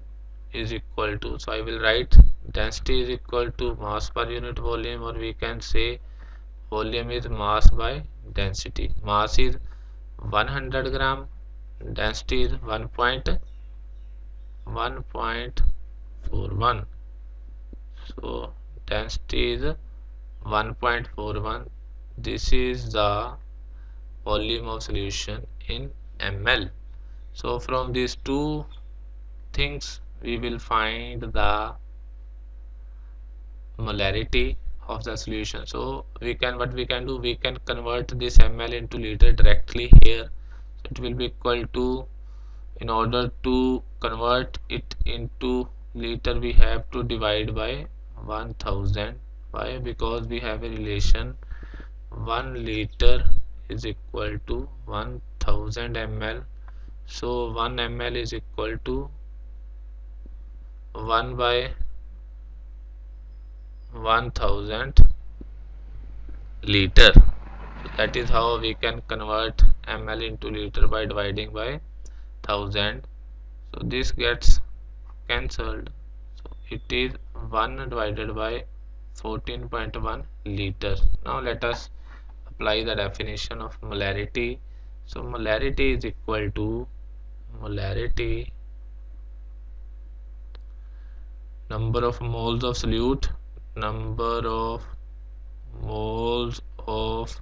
is equal to, so I will write density is equal to mass per unit volume, or we can say volume is mass by density. Mass is 100 gram, density is 1.41. So density is 1.41. This is the volume of solution in ml. So from these two things we will find the molarity of the solution. So we can, what we can do, we can convert this ml into liter directly here. So it will be equal to, in order to convert it into liter we have to divide by 1000. Why? Because we have a relation 1 liter is equal to 1000 ml. So 1 ml is equal to 1 by 1000 liter. So that is how we can convert ml into liter, by dividing by 1000. So this gets cancelled. So it is 1 divided by 14.1 liters. Now let us apply the definition of molarity. So molarity is equal to molarity, number of moles of solute, number of moles of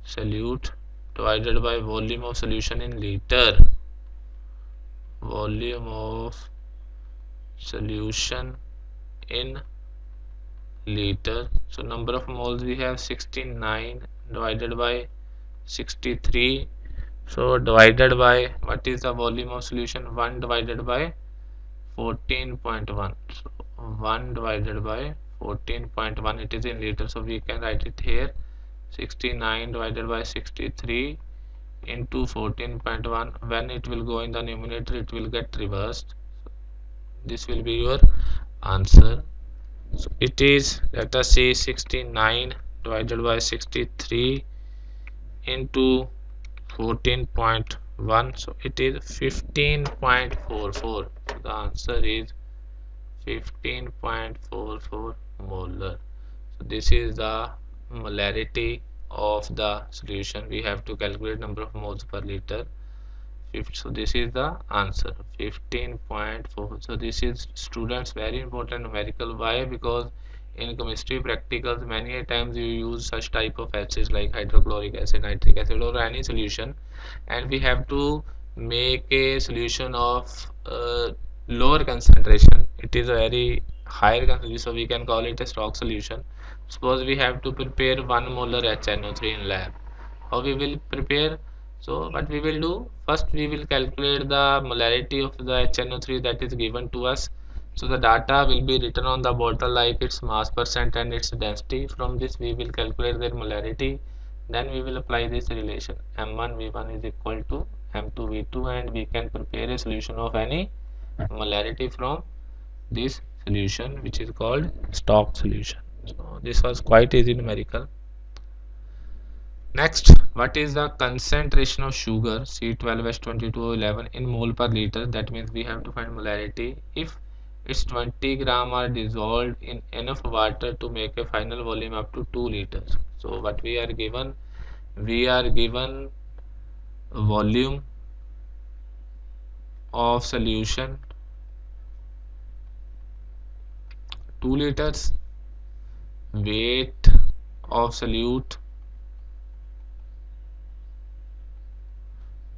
solute divided by volume of solution in liter. Volume of solution in liter. So number of moles we have 69 divided by 63. So divided by, what is the volume of solution? 1 divided by 14.1. So 1 divided by 14.1, it is in liter. So we can write it here, 69 divided by 63 into 14.1. When it will go in the numerator it will get reversed. This will be your answer. So it is, let us see, 69 divided by 63 into 14.1. So it is 15.44. So the answer is 15.44 molar. So this is the molarity of the solution. We have to calculate number of moles per liter. So this is the answer, 15.4. So this is, students, very important numerical. Why? Because in chemistry practicals many a times you use such type of acids like hydrochloric acid, nitric acid, or any solution, and we have to make a solution of lower concentration, it is a very higher concentration, so we can call it a stock solution. Suppose we have to prepare 1 molar HNO3 in lab. How we will prepare? So what we will do, first we will calculate the molarity of the HNO3 that is given to us. So the data will be written on the bottle like its mass percent and its density. From this we will calculate their molarity. Then we will apply this relation M1V1 is equal to M2V2, and we can prepare a solution of any molarity from this solution, which is called stock solution. So this was quite easy numerical. Next, what is the concentration of sugar C12H22O11 in mole per liter? That means we have to find molarity if its 20 gram are dissolved in enough water to make a final volume up to 2 liters. So what we are given? We are given volume of solution 2 liters, weight of solute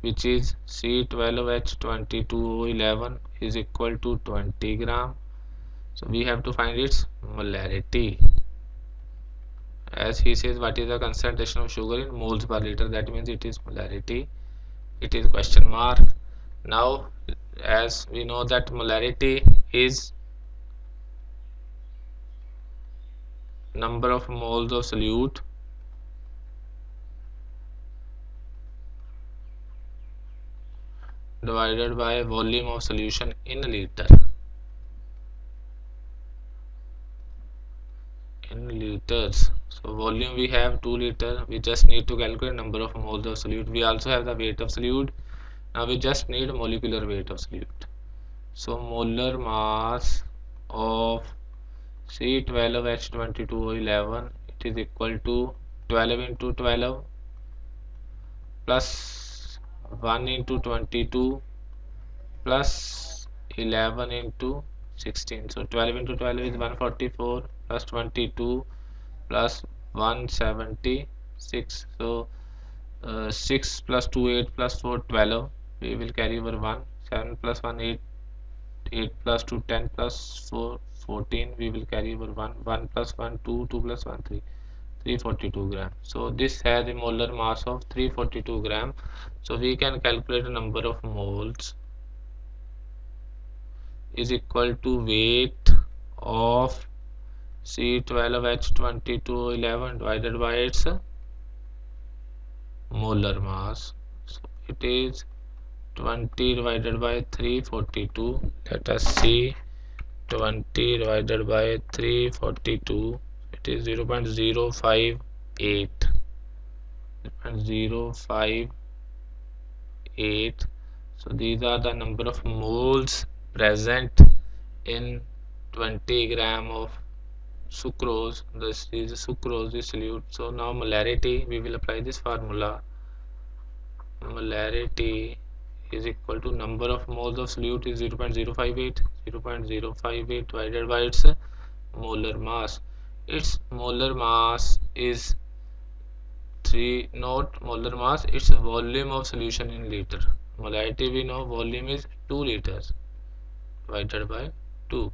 which is C12H22O11 is equal to 20 gram. So we have to find its molarity. As he says, what is the concentration of sugar in moles per liter? That means it is molarity. It is question mark. Now, as we know that molarity is number of moles of solute divided by volume of solution in a liter. In liters. So volume we have 2 liter. We just need to calculate number of moles of solute. We also have the weight of solute. Now we just need molecular weight of solute. So molar mass of C12H22O11, it is equal to 12 into 12 plus 1 into 22 plus 11 into 16. So 12 into 12 is 144 plus 22 plus 176. So 6 plus 2 8 plus 4 12. We will carry over 1. 7 plus 1 8. 8 plus 2 10 plus 4 14. We will carry over 1. 1 plus 1 2. 2 plus 1 3. 342 gram. So this has a molar mass of 342 gram. So we can calculate the number of moles is equal to weight of C12H22O11 divided by its molar mass. So it is 20 divided by 342. Let us see, 20 divided by 342, it is 0.058. 0.058. So these are the number of moles present in 20 gram of sucrose. This is sucrose is solute. So now molarity, we will apply this formula. Molarity is equal to number of moles of solute is 0.058. 0.058 divided by its molar mass. Its molar mass is 3, not molar mass, its volume of solution in liter. Molarity we know volume is 2 liters divided by 2.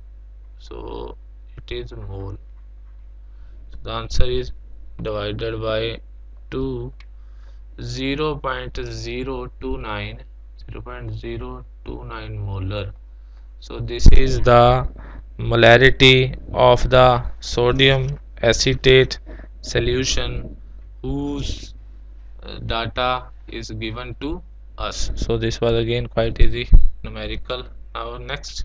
So it is mole. So the answer is divided by 2, 0.029 molar. So this is the molarity of the sodium acetate solution whose data is given to us. So this was again quite easy numerical. Now next,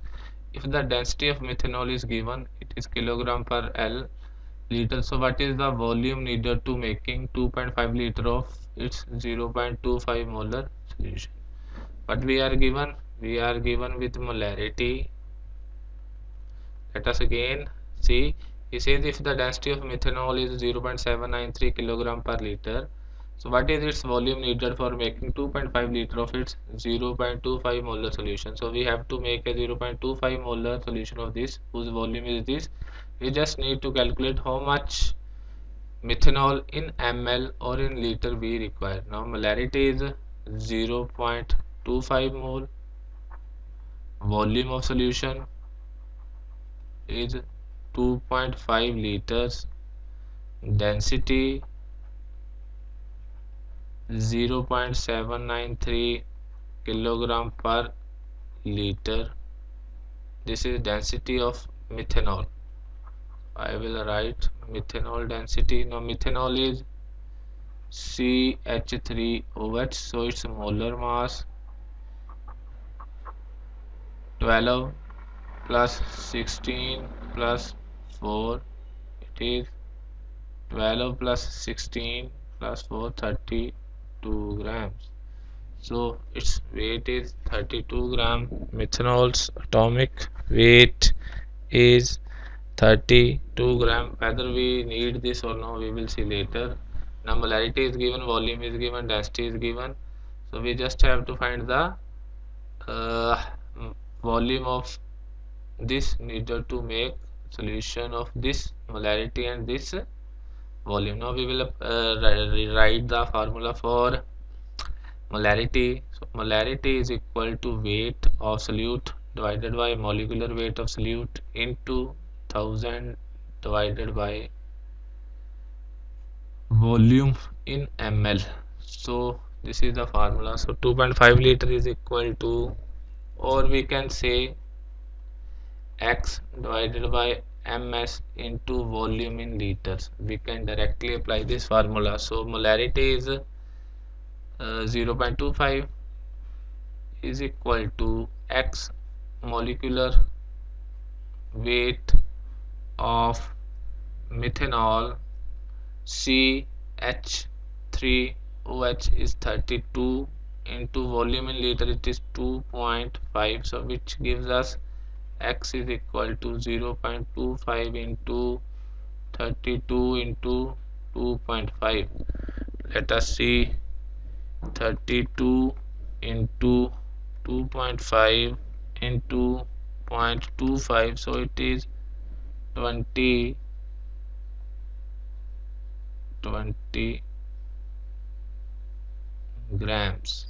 if the density of methanol is given, it is kilogram per L liter. So what is the volume needed to making 2.5 liter of its 0.25 molar solution? What we are given? We are given with molarity. Let us again see. He says if the density of methanol is 0.793 kilogram per liter, so what is its volume needed for making 2.5 liter of its 0.25 molar solution? So we have to make a 0.25 molar solution of this whose volume is this. We just need to calculate how much methanol in ml or in liter we require. Now molarity is 0.0 0.25 mole. Volume of solution is 2.5 liters. Density 0.793 kilogram per liter. This is density of methanol. I will write methanol density. Now methanol is CH3OH, so its molar mass 12 plus 16 plus 4, it is 12 plus 16 plus 4, 32 grams. So its weight is 32 gram. Methanol's atomic weight is 32 gram. Whether we need this or no, we will see later. Now molarity is given, volume is given, density is given. So we just have to find the uh, volume of this needed to make solution of this molarity and this volume. Now we will rewrite the formula for molarity. So molarity is equal to weight of solute divided by molecular weight of solute into 1000 divided by volume in ml. So this is the formula. So 2.5 liter is equal to, or we can say, x divided by ms into volume in liters. We can directly apply this formula. So molarity is 0.25 is equal to x molecular weight of methanol CH3OH is 32 into volume in liter, it is 2.5. So which gives us x is equal to 0.25 into 32 into 2.5. Let us see, 32 into 2.5 into 0.25, so it is 20 grams.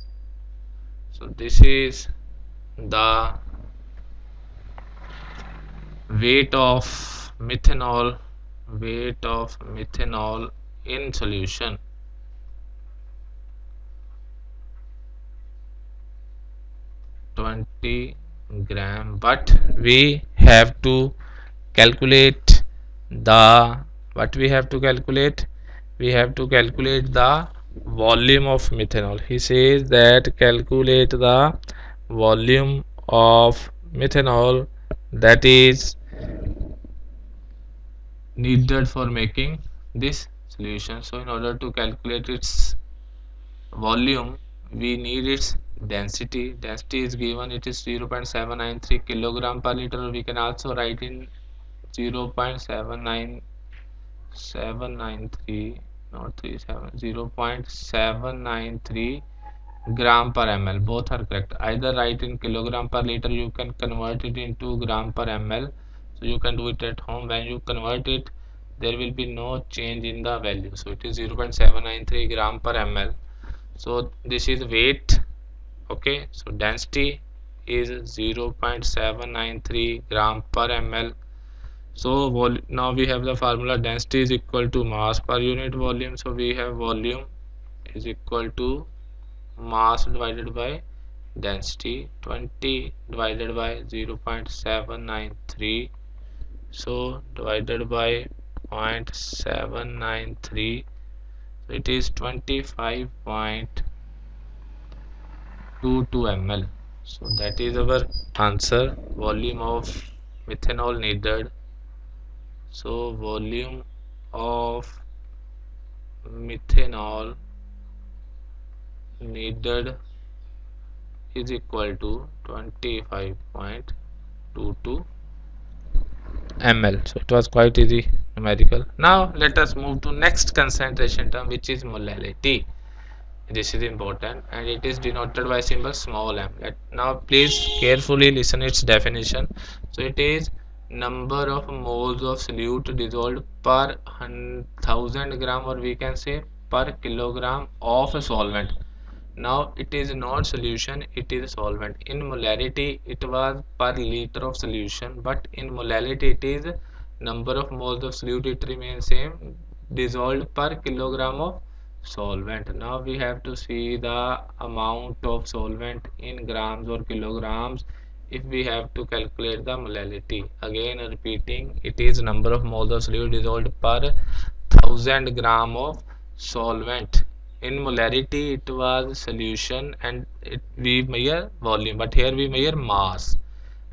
So this is the weight of methanol in solution. gram, but we have to calculate the we have to calculate the volume of methanol. He says that calculate the volume of methanol that is needed for making this solution. So in order to calculate its volume, we need its density. Density is given, it is 0.793 kilogram per liter. We can also write in 0.793, not 37, 0.793 gram per ml. Both are correct. Either write in kilogram per liter, you can convert it into gram per ml. So you can do it at home. When you convert it, there will be no change in the value. So it is 0.793 gram per ml. So this is weight. Okay, so density is 0.793 gram per ml. So now we have the formula, density is equal to mass per unit volume. So we have volume is equal to mass divided by density, 20 divided by 0.793, so divided by 0.793, so it is 25.22 ml. So that is our answer, volume of methanol needed. So volume of methanol needed is equal to 25.22 ml. So it was quite easy numerical. Now let us move to next concentration term, which is molality. This is important and it is denoted by symbol small m. Now please carefully listen its definition. So it is number of moles of solute dissolved per 1000 gram, or we can say per kilogram of a solvent. Now it is not solution, it is solvent. In molarity it was per liter of solution, but in molality it is number of moles of solute, it remains same, dissolved per kilogram of solvent. Now we have to see the amount of solvent in grams or kilograms if we have to calculate the molality. Again repeating, it is number of moles of solute dissolved per 1000 gram of solvent. In molarity it was solution and we measure volume, but here we measure mass,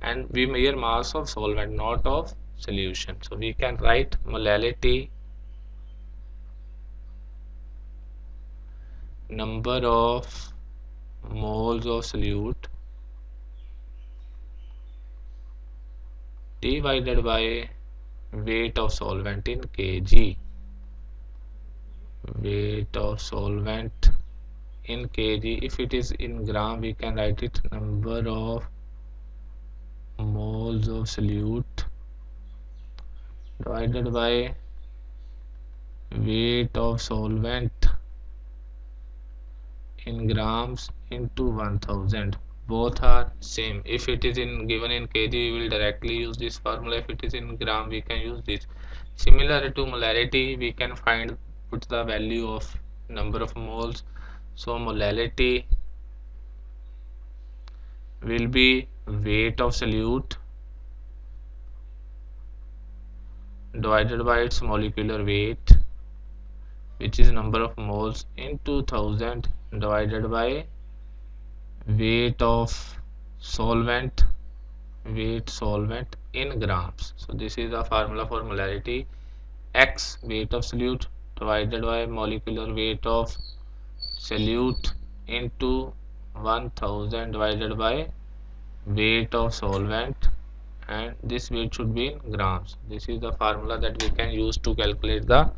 and we measure mass of solvent, not of solution. So we can write molality, number of moles of solute divided by weight of solvent in kg. Weight of solvent in kg. If it is in gram, we can write it number of moles of solute divided by weight of solvent in grams into 1000. Both are same. If it is in given in kg, we will directly use this formula. If it is in gram, we can use this. Similar to molarity, we can put the value of number of moles. So molality will be weight of solute divided by its molecular weight, which is number of moles, into 1000 divided by weight of solvent, in grams. So this is the formula for molarity. X weight of solute divided by molecular weight of solute into 1000 divided by weight of solvent, and this weight should be in grams. This is the formula that we can use to calculate the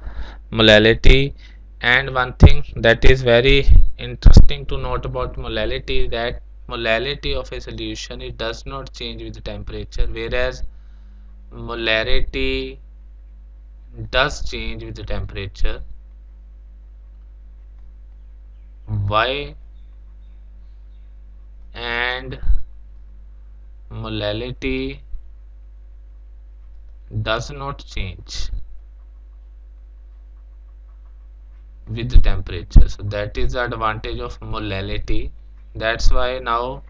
molality. And one thing that is very interesting to note about molality is that molality of a solution, it does not change with the temperature, whereas molarity does change with the temperature. Why? And molality does not change with the temperature. So that is the advantage of molality. That's why now,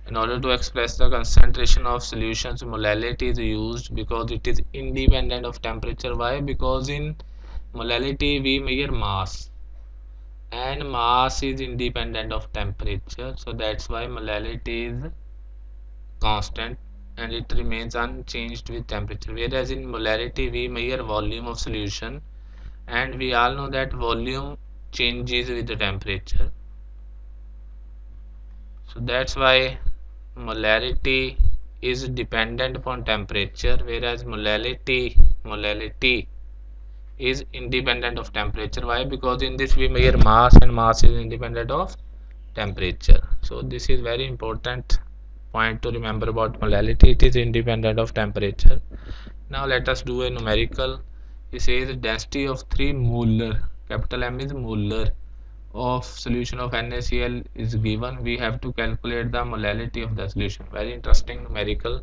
in order to express the concentration of solutions, molality is used, because it is independent of temperature. Why? Because in molality we measure mass, and mass is independent of temperature. So that's why molality is constant and it remains unchanged with temperature. Whereas in molarity we measure volume of solution, and we all know that volume changes with the temperature. So that's why molarity is dependent upon temperature, whereas molality is independent of temperature. Why? Because in this we measure mass, and mass is independent of temperature. So this is very important point to remember about molality. It is independent of temperature. Now let us do a numerical. It says density of 3 molar, capital M is molar, of solution of NaCl is given. We have to calculate the molality of the solution. Very interesting numerical,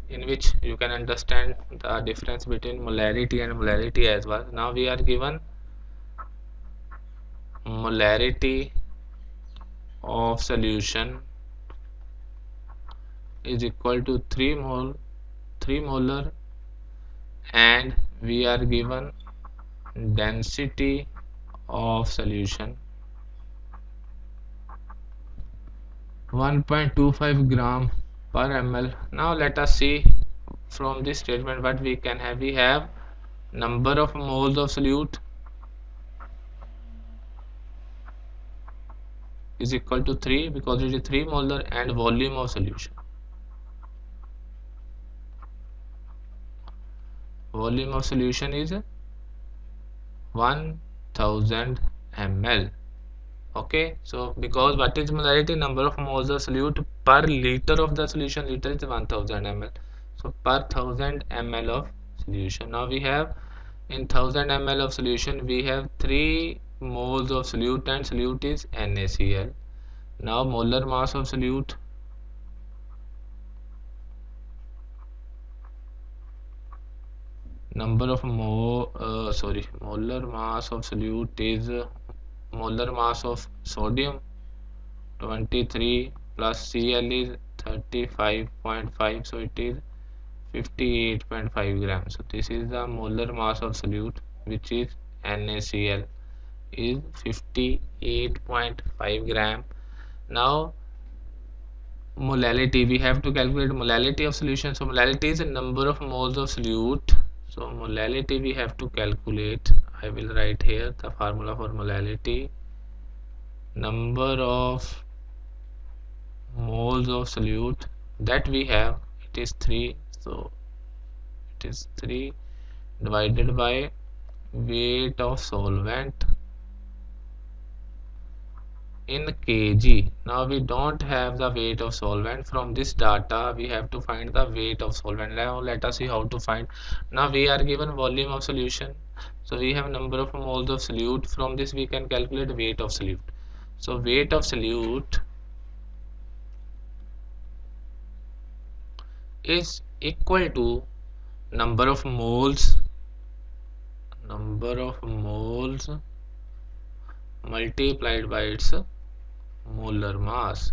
in which you can understand the difference between molarity and molarity as well. Now we are given molarity of solution is equal to 3 molar, and we are given density of solution 1.25 gram per ml. Now let us see from this statement what we can have. We have number of moles of solute is equal to 3, because it is 3 molar, and volume of solution. Volume of solution is 1000 ml. Okay, so because what is molarity? Number of moles of solute per liter of the solution. Liter is 1000 ml. So per 1000 ml of solution. Now we have in 1000 ml of solution we have 3 moles of solute, and solute is NaCl. Now molar mass of solute, molar mass of solute is molar mass of sodium 23 plus Cl is 35.5, so it is 58.5 grams. So this is the molar mass of solute, which is NaCl is 58.5 gram. Now molality, we have to calculate molality of solution. So molality is a number of moles of solute. So molality we have to calculate. I will write here the formula for molality. Number of moles of solute that we have, it is 3. So it is 3 divided by weight of solvent in kg. Now we don't have the weight of solvent. From this data we have to find the weight of solvent. Now let us see how to find. Now we are given volume of solution, so we have number of moles of solute. From this we can calculate weight of solute. So weight of solute is equal to number of moles multiplied by its molar mass.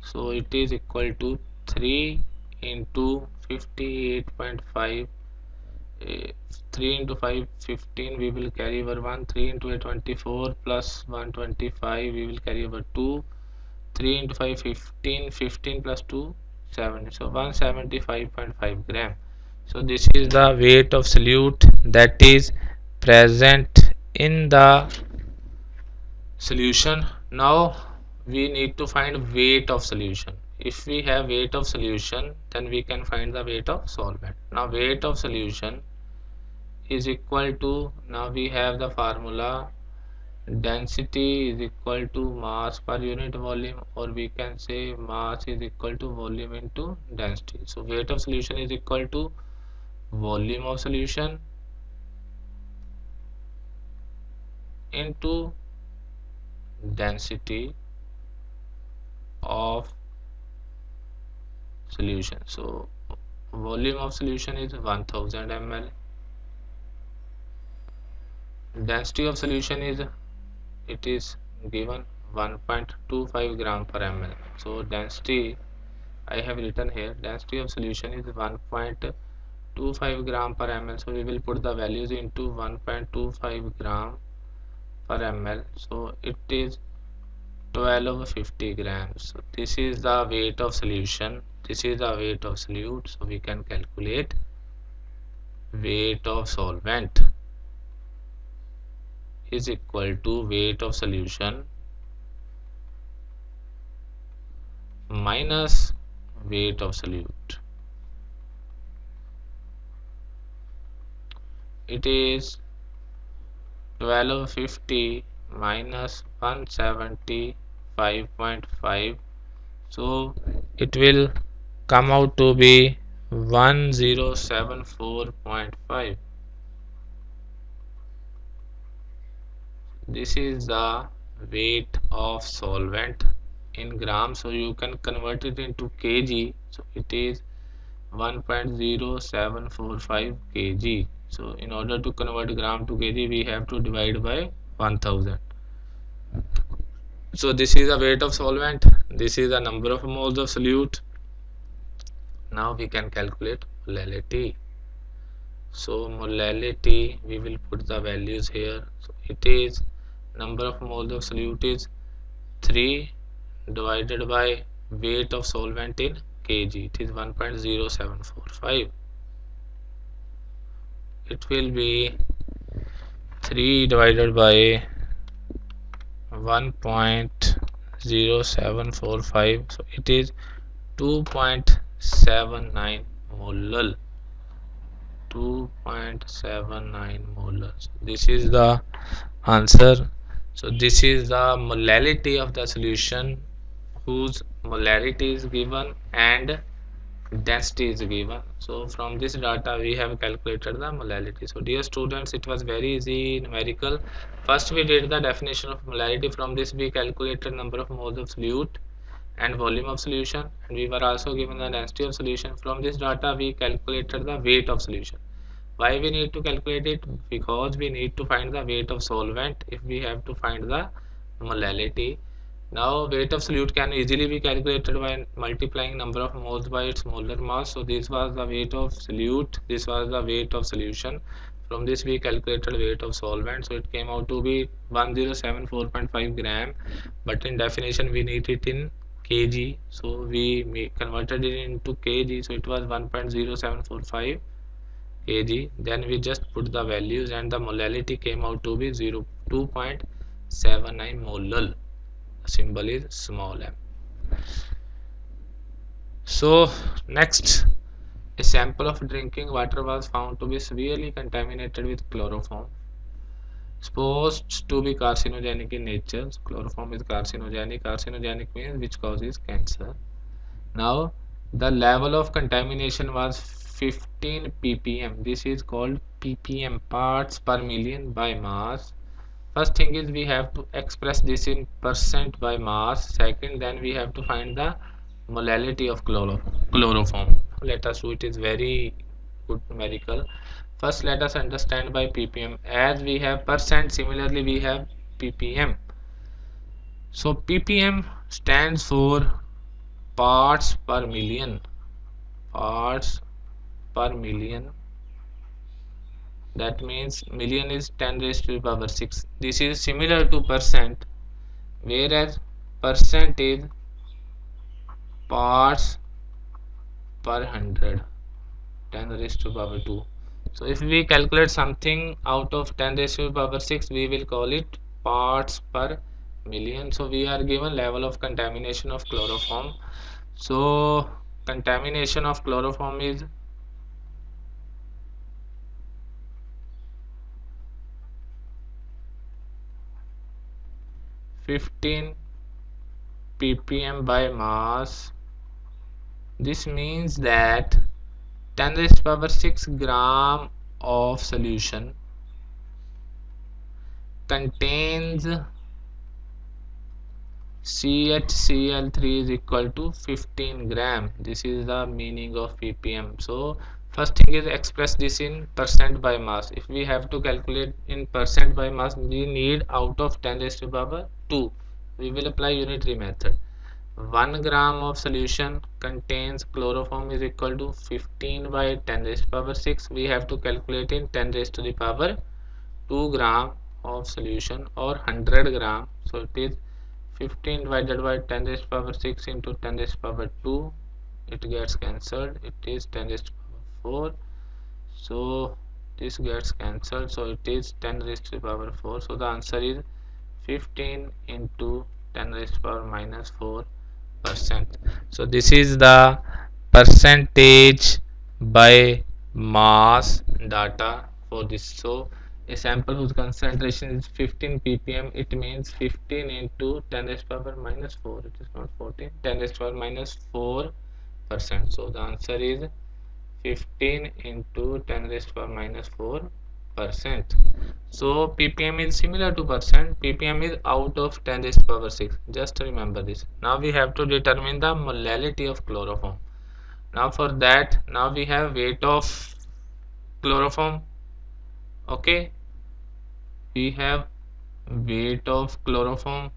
So it is equal to 3 into 58.5. 3 into 5 15, we will carry over 1. 3 into 8 24 plus 125, we will carry over 2. 3 into 5 15, 15 plus 2 7, so 175.5 gram. So this is the weight of solute that is present in the solution. Now we need to find weight of solution. If we have weight of solution, then we can find the weight of solvent. Now weight of solution is equal to, now we have the formula, density is equal to mass per unit volume, or we can say mass is equal to volume into density. So weight of solution is equal to volume of solution into density of solution. So volume of solution is 1000 ml. Density of solution is, it is given 1.25 gram per ml. So density, I have written here, density of solution is 1.25 gram per ml. So we will put the values into 1.25 gram per ml. So it is 1250 grams. So this is the weight of solution. This is the weight of solute. So we can calculate weight of solvent is equal to weight of solution minus weight of solute. It is 1250 minus 175.5, so it will come out to be 1074.5. This is the weight of solvent in grams, so you can convert it into kg. So it is 1.0745 kg. So in order to convert gram to kg, we have to divide by 1000. So this is the weight of solvent, this is the number of moles of solute. Now we can calculate molality. So molality, we will put the values here. So it is number of moles of solute is 3 divided by weight of solvent in kg, it is 1.0745. it will be 3 divided by 1.0745, so it is 2.79 molar. 2.79 molar. So this is the answer. So this is the molality of the solution whose molarity is given, and density is given. So from this data we have calculated the molality. So dear students, it was very easy numerical. First we did the definition of molality. From this we calculated number of moles of solute and volume of solution, and we were also given the density of solution. From this data we calculated the weight of solution. Why we need to calculate it? Because we need to find the weight of solvent if we have to find the molality. Now weight of solute can easily be calculated by multiplying number of moles by its molar mass. So this was the weight of solute, this was the weight of solution. From this we calculated weight of solvent, so it came out to be 1074.5 gram, but in definition we need it in kg, so we converted it into kg, so it was 1.0745 kg. Then we just put the values and the molality came out to be 2.79 molal. The symbol is small m. So next, a sample of drinking water was found to be severely contaminated with chloroform, supposed to be carcinogenic in nature. So chloroform is carcinogenic. Carcinogenic means which causes cancer. Now the level of contamination was 15 ppm. This is called ppm, parts per million by mass. First thing is we have to express this in percent by mass. Second, then we have to find the molality of chloroform. Let us do it, is very good numerical. First let us understand by ppm. As we have percent, similarly we have ppm. So ppm stands for parts per million. Parts per million, that means million is 10 raised to the power 6. This is similar to percent, whereas percent is parts per 100, 10 raised to the power 2. So if we calculate something out of 10 raised to the power 6, we will call it parts per million. So we are given level of contamination of chloroform. So contamination of chloroform is 15 ppm by mass. This means that 10 raised to the power 6 gram of solution contains CHCl3 is equal to 15 gram. This is the meaning of ppm. So first thing is express this in percent by mass. If we have to calculate in percent by mass, we need out of 10 raised to the power 2. We will apply unitary method. 1 gram of solution contains chloroform is equal to 15 by 10 raised to the power 6. We have to calculate in 10 raised to the power 2 gram of solution or 100 gram. So it is 15 divided by 10 raised to the power 6 into 10 raised to the power 2. It gets cancelled. It is 10 raised to the power 4. So this gets cancelled. So it is 10 raised to the power 4. So the answer is 15 into 10 raised to the power minus 4%. So this is the percentage by mass data for this. So a sample whose concentration is 15 ppm, it means 15 into 10 raised to the power minus 4. It is not 14. 10 raised to the power minus 4%. So the answer is 15 into 10 raised to the power minus 4%. So ppm is similar to percent. ppm is out of 10 raised to the power 6. Just remember this. Now we have to determine the molality of chloroform. Now for that, now we have weight of chloroform. Okay, we have weight of chloroform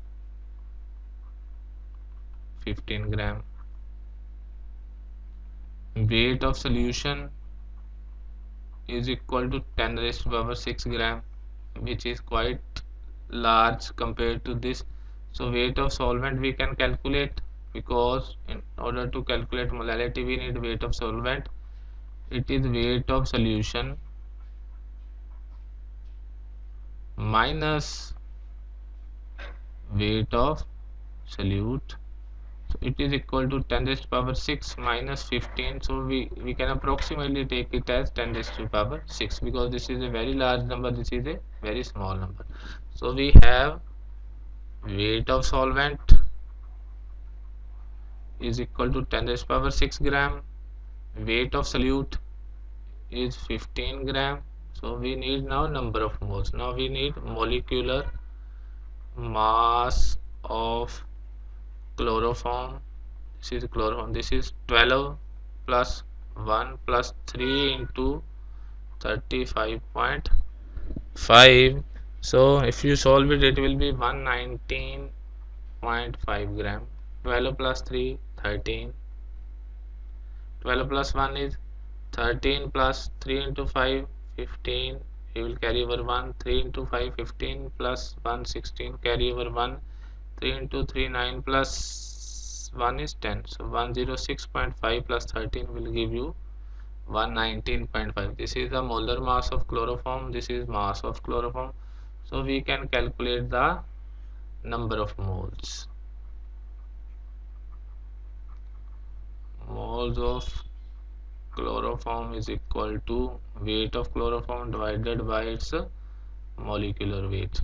15 gram. Weight of solution is equal to 10 raised to the power 6 gram, which is quite large compared to this. So weight of solvent we can calculate, because in order to calculate molality we need weight of solvent. It is weight of solution minus weight of solute. So it is equal to 10 raised to the power 6 minus 15. So we can approximately take it as 10 raised to the power 6, because this is a very large number, this is a very small number. So we have weight of solvent is equal to 10 raised to the power 6 gram weight of solute is 15 gram. So we need now number of moles. Now we need molecular mass of chloroform. This is chloroform. This is 12 plus 1 plus 3 into 35.5. So if you solve it, it will be 119.5 gram. 12 plus 3, 13. 12 plus 1 is 13 plus 3 into 5, 15. We will carry over 1. 3 into 5, 15 plus 1, 16. Carry over 1. 3 into 3, 9 plus 1 is 10. So 106.5 plus 13 will give you 119.5. This is the molar mass of chloroform. This is mass of chloroform. So we can calculate the number of moles. Moles of chloroform is equal to weight of chloroform divided by its molecular weight.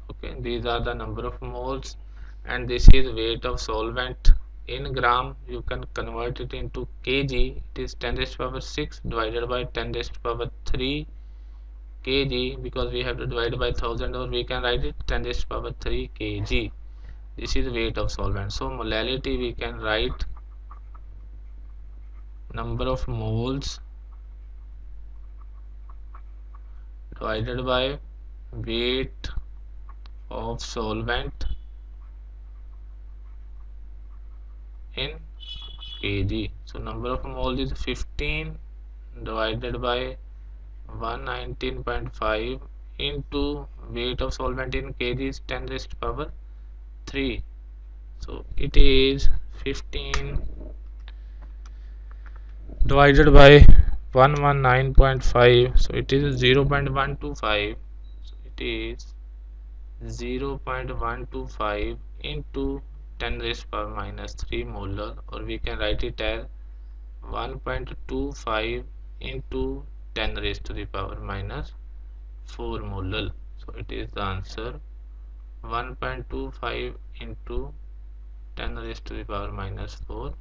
Okay, these are the number of moles, and this is weight of solvent in gram. You can convert it into kg. It is 10 raised to power 6 divided by 10 raised to power 3 kg, because we have to divide by 1000, or we can write it 10 raised to power 3 kg. This is weight of solvent. So molality, we can write number of moles divided by weight of solvent in kg. So number of moles is 15 divided by 119.5 into weight of solvent in kg is 10 raised to power 3. So it is 15 divided by 119.5. So it is 0.125. So it is 0.125 into 10 raised to power minus 3 molar, or we can write it as 1.25 into 10 raised to the power minus 4 molar. So it is the answer 1.25 into 10 raised to the power minus 4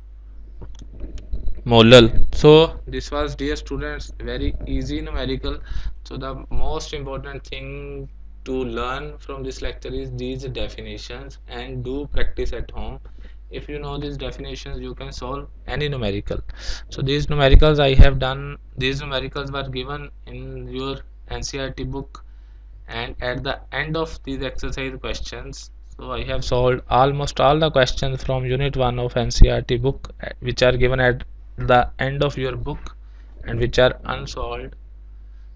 molar. So this was, dear students, very easy numerical. So the most important thing to learn from this lecture is these definitions, and do practice at home. If you know these definitions, you can solve any numerical. So these numericals I have done, these numericals were given in your NCERT book, and at the end of these exercise questions, so I have solved almost all the questions from unit 1 of NCERT book, which are given at the end of your book and which are unsolved.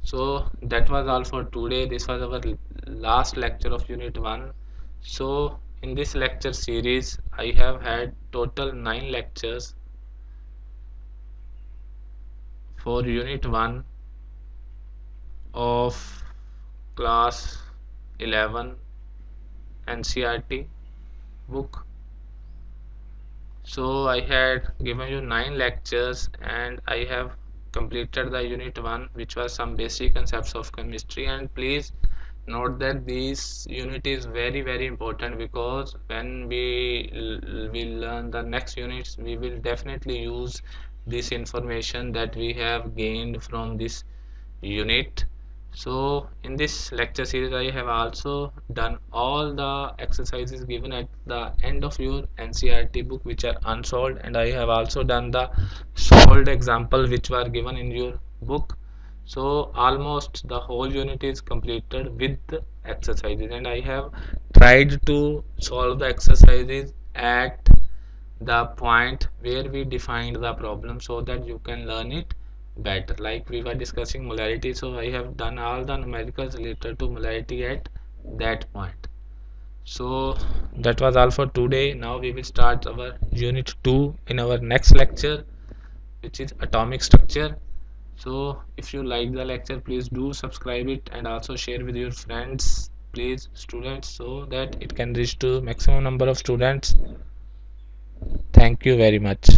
So that was all for today. This was our last lecture of unit 1. So in this lecture series, I have had total 9 lectures for unit 1 of class 11 NCERT book. So I had given you 9 lectures, and I have completed the unit 1, which was some basic concepts of chemistry. And please note that this unit is very important, because when we will learn the next units, we will definitely use this information that we have gained from this unit. So in this lecture series, I have also done all the exercises given at the end of your NCERT book which are unsolved, and I have also done the solved example which were given in your book. So almost the whole unit is completed with the exercises, and I have tried to solve the exercises at the point where we defined the problem, so that you can learn it better. Like we were discussing molarity, so I have done all the numericals related to molarity at that point. So that was all for today. Now we will start our unit 2 in our next lecture, which is atomic structure. So if you like the lecture, please do subscribe it, and also share with your friends, please, students, so that it can reach to maximum number of students. Thank you very much.